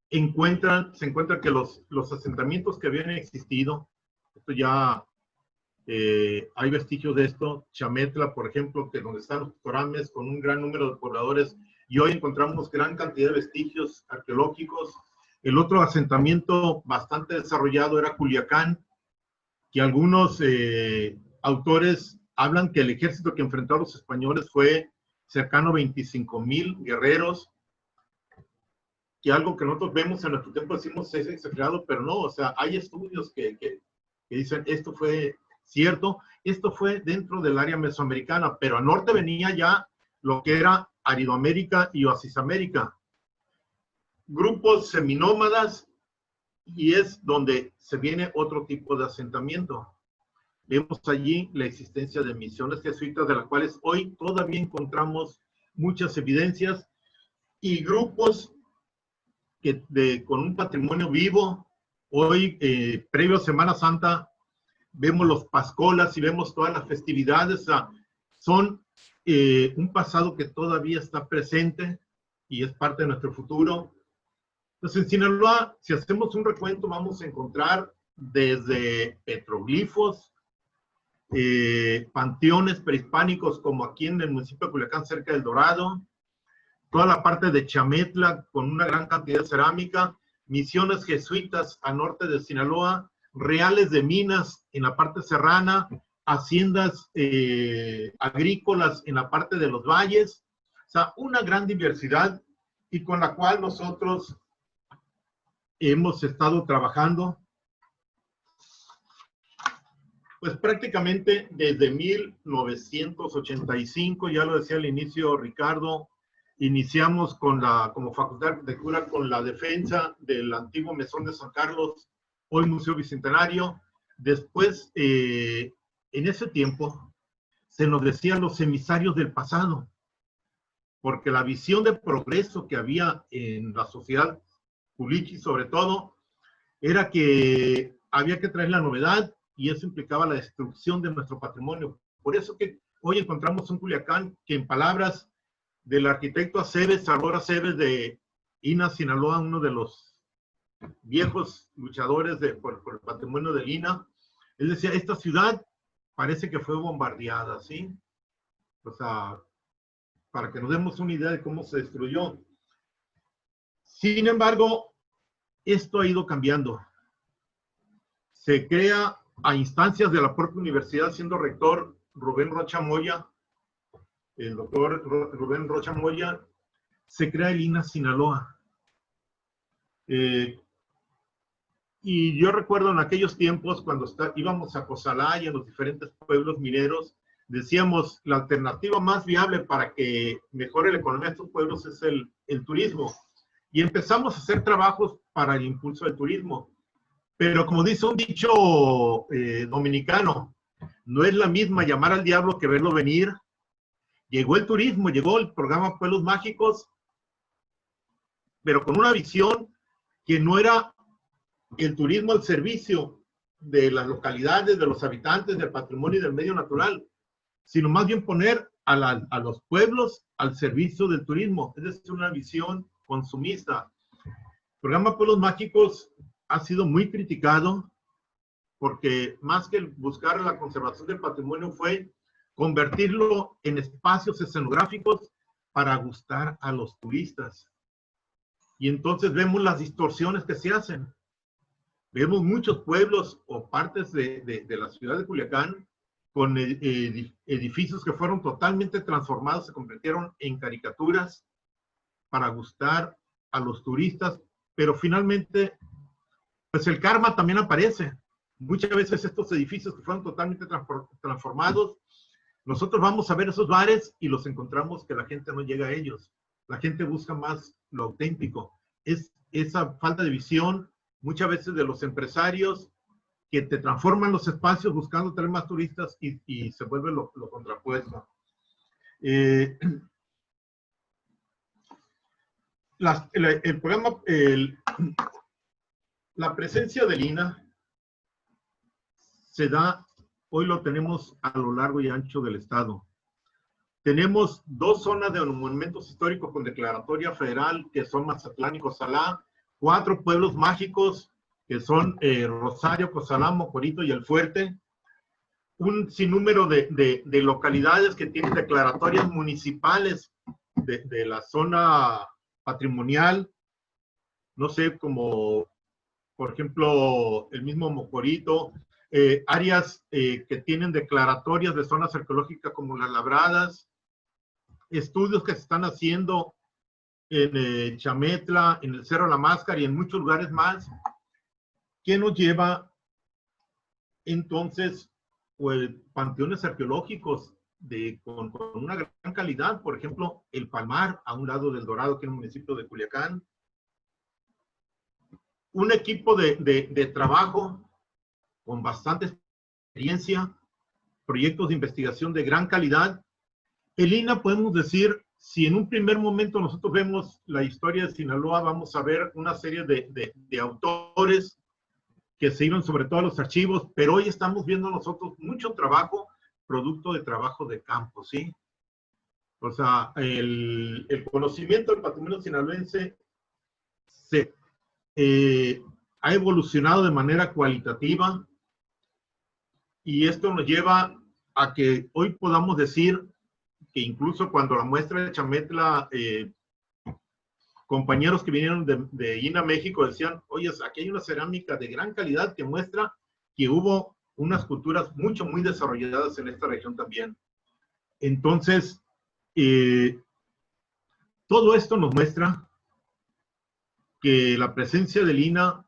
se encuentra que los asentamientos que habían existido, esto ya hay vestigios de esto, Chametla, por ejemplo, que donde están los Torames, con un gran número de pobladores, y hoy encontramos gran cantidad de vestigios arqueológicos. El otro asentamiento bastante desarrollado era Culiacán, que algunos autores hablan que el ejército que enfrentó a los españoles fue cercano a 25,000 guerreros, que algo que nosotros vemos en nuestro tiempo decimos es exagerado, pero no, o sea, hay estudios que dicen esto fue cierto, esto fue dentro del área mesoamericana, pero al norte venía ya lo que era Aridoamérica y Oasisamérica. Grupos seminómadas, y es donde se viene otro tipo de asentamiento. Vemos allí la existencia de misiones jesuitas, de las cuales hoy todavía encontramos muchas evidencias, y grupos con un patrimonio vivo. Hoy, previo a Semana Santa, vemos los pascolas y vemos todas las festividades. O sea, son un pasado que todavía está presente y es parte de nuestro futuro. Entonces, en Sinaloa, si hacemos un recuento, vamos a encontrar desde petroglifos, panteones prehispánicos, como aquí en el municipio de Culiacán, cerca del Dorado, toda la parte de Chametla, con una gran cantidad de cerámica, misiones jesuitas al norte de Sinaloa, reales de minas en la parte serrana, haciendas agrícolas en la parte de los valles. O sea, una gran diversidad, y con la cual nosotros hemos estado trabajando pues prácticamente desde 1985, ya lo decía al inicio Ricardo, iniciamos como Facultad de Arquitectura con la defensa del antiguo Mesón de San Carlos, hoy Museo Bicentenario. Después, en ese tiempo, se nos decían los emisarios del pasado, porque la visión de progreso que había en la sociedad Culichi, sobre todo, era que había que traer la novedad, y eso implicaba la destrucción de nuestro patrimonio. Por eso que hoy encontramos un Culiacán que, en palabras del arquitecto Aceves, Salvador Aceves de INA Sinaloa, uno de los viejos luchadores por el patrimonio del INA, él decía, esta ciudad parece que fue bombardeada, ¿sí? O sea, para que nos demos una idea de cómo se destruyó. Sin embargo, esto ha ido cambiando. Se crea a instancias de la propia universidad, siendo rector Rubén Rocha Moya, el doctor Rubén Rocha Moya, se crea el INA Sinaloa. Y yo recuerdo en aquellos tiempos cuando íbamos a Cozalá y a los diferentes pueblos mineros, decíamos la alternativa más viable para que mejore la economía de estos pueblos es el turismo. Y empezamos a hacer trabajos para el impulso del turismo. Pero como dice un dicho dominicano, no es la misma llamar al diablo que verlo venir. Llegó el turismo, llegó el programa Pueblos Mágicos, pero con una visión que no era el turismo al servicio de las localidades, de los habitantes, del patrimonio y del medio natural, sino más bien poner a los pueblos al servicio del turismo. Es decir, una visión consumista. El programa Pueblos Mágicos ha sido muy criticado porque más que buscar la conservación del patrimonio fue convertirlo en espacios escenográficos para gustar a los turistas. Y entonces vemos las distorsiones que se hacen. Vemos muchos pueblos o partes de la ciudad de Culiacán con edificios que fueron totalmente transformados, se convirtieron en caricaturas para gustar a los turistas, pero finalmente, pues el karma también aparece. Muchas veces estos edificios que fueron totalmente transformados, nosotros vamos a ver esos bares y los encontramos que la gente no llega a ellos. La gente busca más lo auténtico. Es esa falta de visión, muchas veces de los empresarios, que te transforman los espacios buscando tener más turistas y se vuelve lo contrapuesto. El programa, la presencia del INAH se da, hoy lo tenemos a lo largo y ancho del estado. Tenemos 2 zonas de monumentos históricos con declaratoria federal, que son Mazatlán y Cozalá, 4 pueblos mágicos, que son Rosario, Cozalá, Mocorito y El Fuerte, un sinnúmero de localidades que tienen declaratorias municipales de la zona patrimonial, no sé, como por ejemplo el mismo Mocorito, áreas que tienen declaratorias de zonas arqueológicas como Las Labradas, estudios que se están haciendo en Chametla, en el Cerro La Máscara y en muchos lugares más, que nos lleva entonces pues, panteones arqueológicos con una gran calidad, por ejemplo, el Palmar, a un lado del Dorado, que es el municipio de Culiacán. Un equipo de trabajo con bastante experiencia, proyectos de investigación de gran calidad. El INAH, podemos decir, si en un primer momento nosotros vemos la historia de Sinaloa, vamos a ver una serie de autores que se iban sobre todo a los archivos, pero hoy estamos viendo nosotros mucho trabajo, producto de trabajo de campo, ¿sí? O sea, el conocimiento del patrimonio sinaloense ha evolucionado de manera cualitativa, y esto nos lleva a que hoy podamos decir que incluso cuando la muestra de Chametla, compañeros que vinieron de INAH México decían, oye, aquí hay una cerámica de gran calidad que muestra que hubo unas culturas muy desarrolladas en esta región también. Entonces, todo esto nos que la presencia del INAH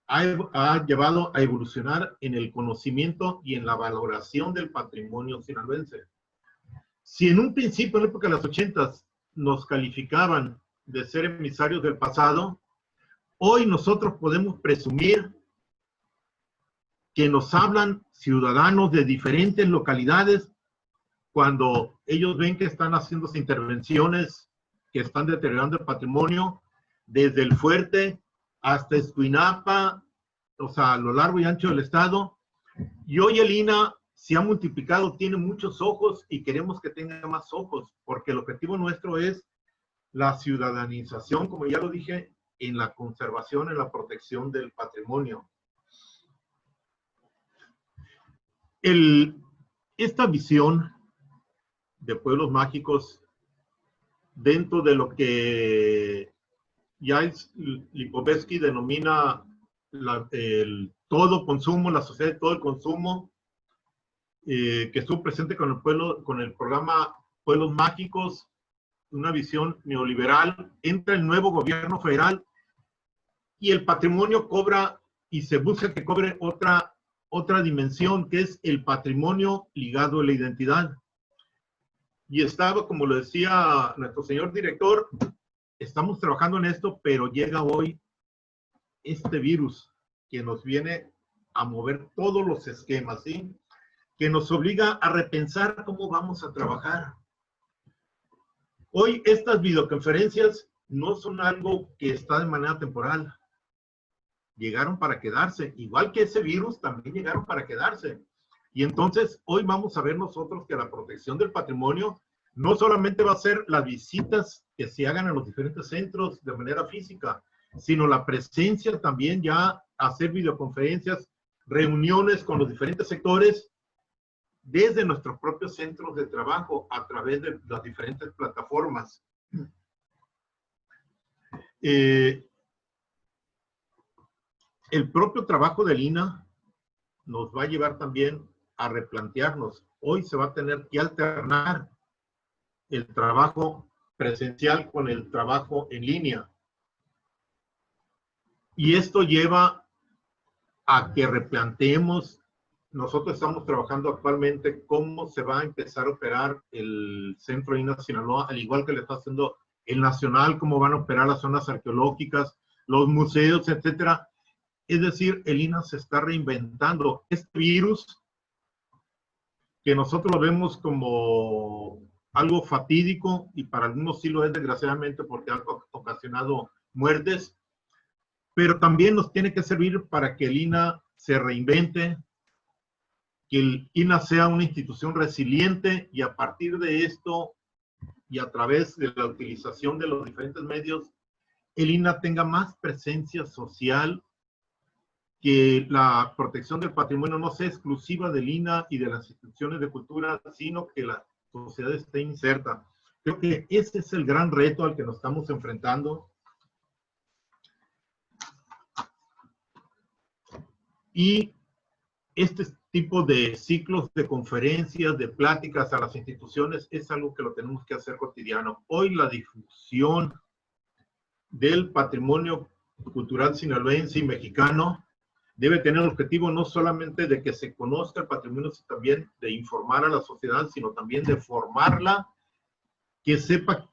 ha llevado a evolucionar en el conocimiento y en la valoración del patrimonio sinaloense. Si en un principio, en la época de las 80s, nos calificaban de ser emisarios del pasado, hoy nosotros podemos presumir que nos hablan ciudadanos de diferentes localidades cuando ellos ven que están haciéndose intervenciones que están deteriorando el patrimonio, desde El Fuerte hasta Escuinapa, o sea, a lo largo y ancho del estado. Y hoy el INAH se ha multiplicado, tiene muchos ojos y queremos que tenga más ojos, porque el objetivo nuestro es la ciudadanización, como ya lo dije, en la conservación, en la protección del patrimonio. Esta visión de pueblos mágicos, dentro de lo que ya Lipovetsky denomina el todo consumo, la sociedad de todo el consumo, que estuvo presente con el programa Pueblos Mágicos, una visión neoliberal, entra el nuevo gobierno federal y el patrimonio cobra y se busca que cobre otra dimensión, que es el patrimonio ligado a la identidad. Y estaba, como lo decía nuestro señor director, estamos trabajando en esto, pero llega hoy este virus que nos viene a mover todos los esquemas, ¿sí? Que nos obliga a repensar cómo vamos a trabajar. Hoy estas videoconferencias no son algo que está de manera temporal. Llegaron para quedarse. Igual que ese virus, también llegaron para quedarse. Y entonces, hoy vamos a ver nosotros que la protección del patrimonio no solamente va a ser las visitas que se hagan en los diferentes centros de manera física, sino la presencia también ya, hacer videoconferencias, reuniones con los diferentes sectores, desde nuestros propios centros de trabajo, a través de las diferentes plataformas. El propio trabajo del INAH nos va a llevar también a replantearnos. Hoy se va a tener que alternar el trabajo presencial con el trabajo en línea. Y esto lleva a que replanteemos. Nosotros estamos trabajando actualmente cómo se va a empezar a operar el Centro INAH Sinaloa, al igual que le está haciendo el Nacional, cómo van a operar las zonas arqueológicas, los museos, etcétera. Es decir, el INAH se está reinventando. Este virus, que nosotros lo vemos como algo fatídico, y para algunos sí lo es, desgraciadamente, porque ha ocasionado muertes, pero también nos tiene que servir para que el INAH se reinvente, que el INAH sea una institución resiliente, y a partir de esto y a través de la utilización de los diferentes medios, el INAH tenga más presencia social, que la protección del patrimonio no sea exclusiva del INAH y de las instituciones de cultura, sino que la sociedad esté inserta. Creo que ese es el gran reto al que nos estamos enfrentando. Y este tipo de ciclos de conferencias, de pláticas a las instituciones, es algo que lo tenemos que hacer cotidiano. Hoy la difusión del patrimonio cultural sinaloense y mexicano debe tener el objetivo no solamente de que se conozca el patrimonio, sino también de informar a la sociedad, sino también de formarla, que sepa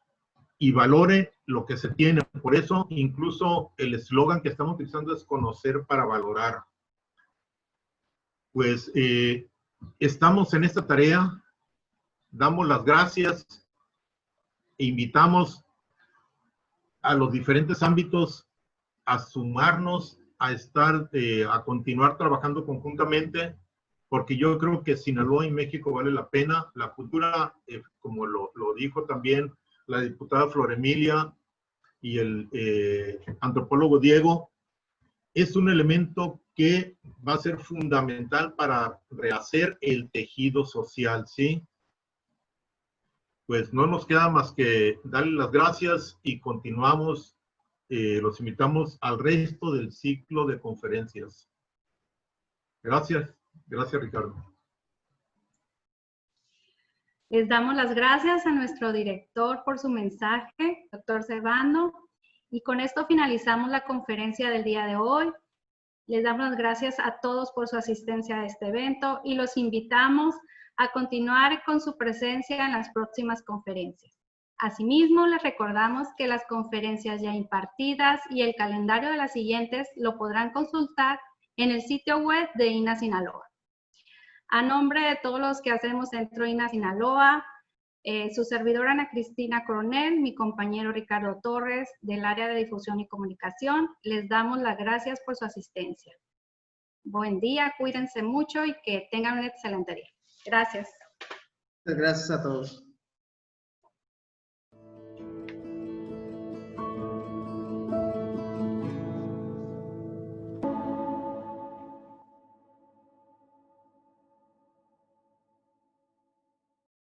y valore lo que se tiene. Por eso, incluso el eslogan que estamos utilizando es conocer para valorar. Pues estamos en esta tarea, damos las gracias e invitamos a los diferentes ámbitos a sumarnos, a estar, a continuar trabajando conjuntamente, porque yo creo que Sinaloa y México vale la pena. La cultura, como lo dijo también la diputada Flor Emilia y el antropólogo Diego, es un elemento que va a ser fundamental para rehacer el tejido social, ¿sí? Pues no nos queda más que darle las gracias y continuamos. Los invitamos al resto del ciclo de conferencias. Gracias. Gracias, Ricardo. Les damos las gracias a nuestro director por su mensaje, doctor Servando. Y con esto finalizamos la conferencia del día de hoy. Les damos las gracias a todos por su asistencia a este evento y los invitamos a continuar con su presencia en las próximas conferencias. Asimismo, les recordamos que las conferencias ya impartidas y el calendario de las siguientes lo podrán consultar en el sitio web de INAH Sinaloa. A nombre de todos los que hacemos Centro INAH Sinaloa, su servidora Ana Cristina Coronel, mi compañero Ricardo Torres del área de difusión y comunicación, les damos las gracias por su asistencia. Buen día, cuídense mucho y que tengan un excelente día. Gracias. Gracias a todos.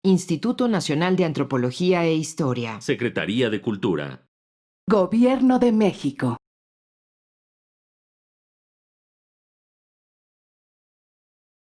Instituto Nacional de Antropología e Historia. Secretaría de Cultura. Gobierno de México.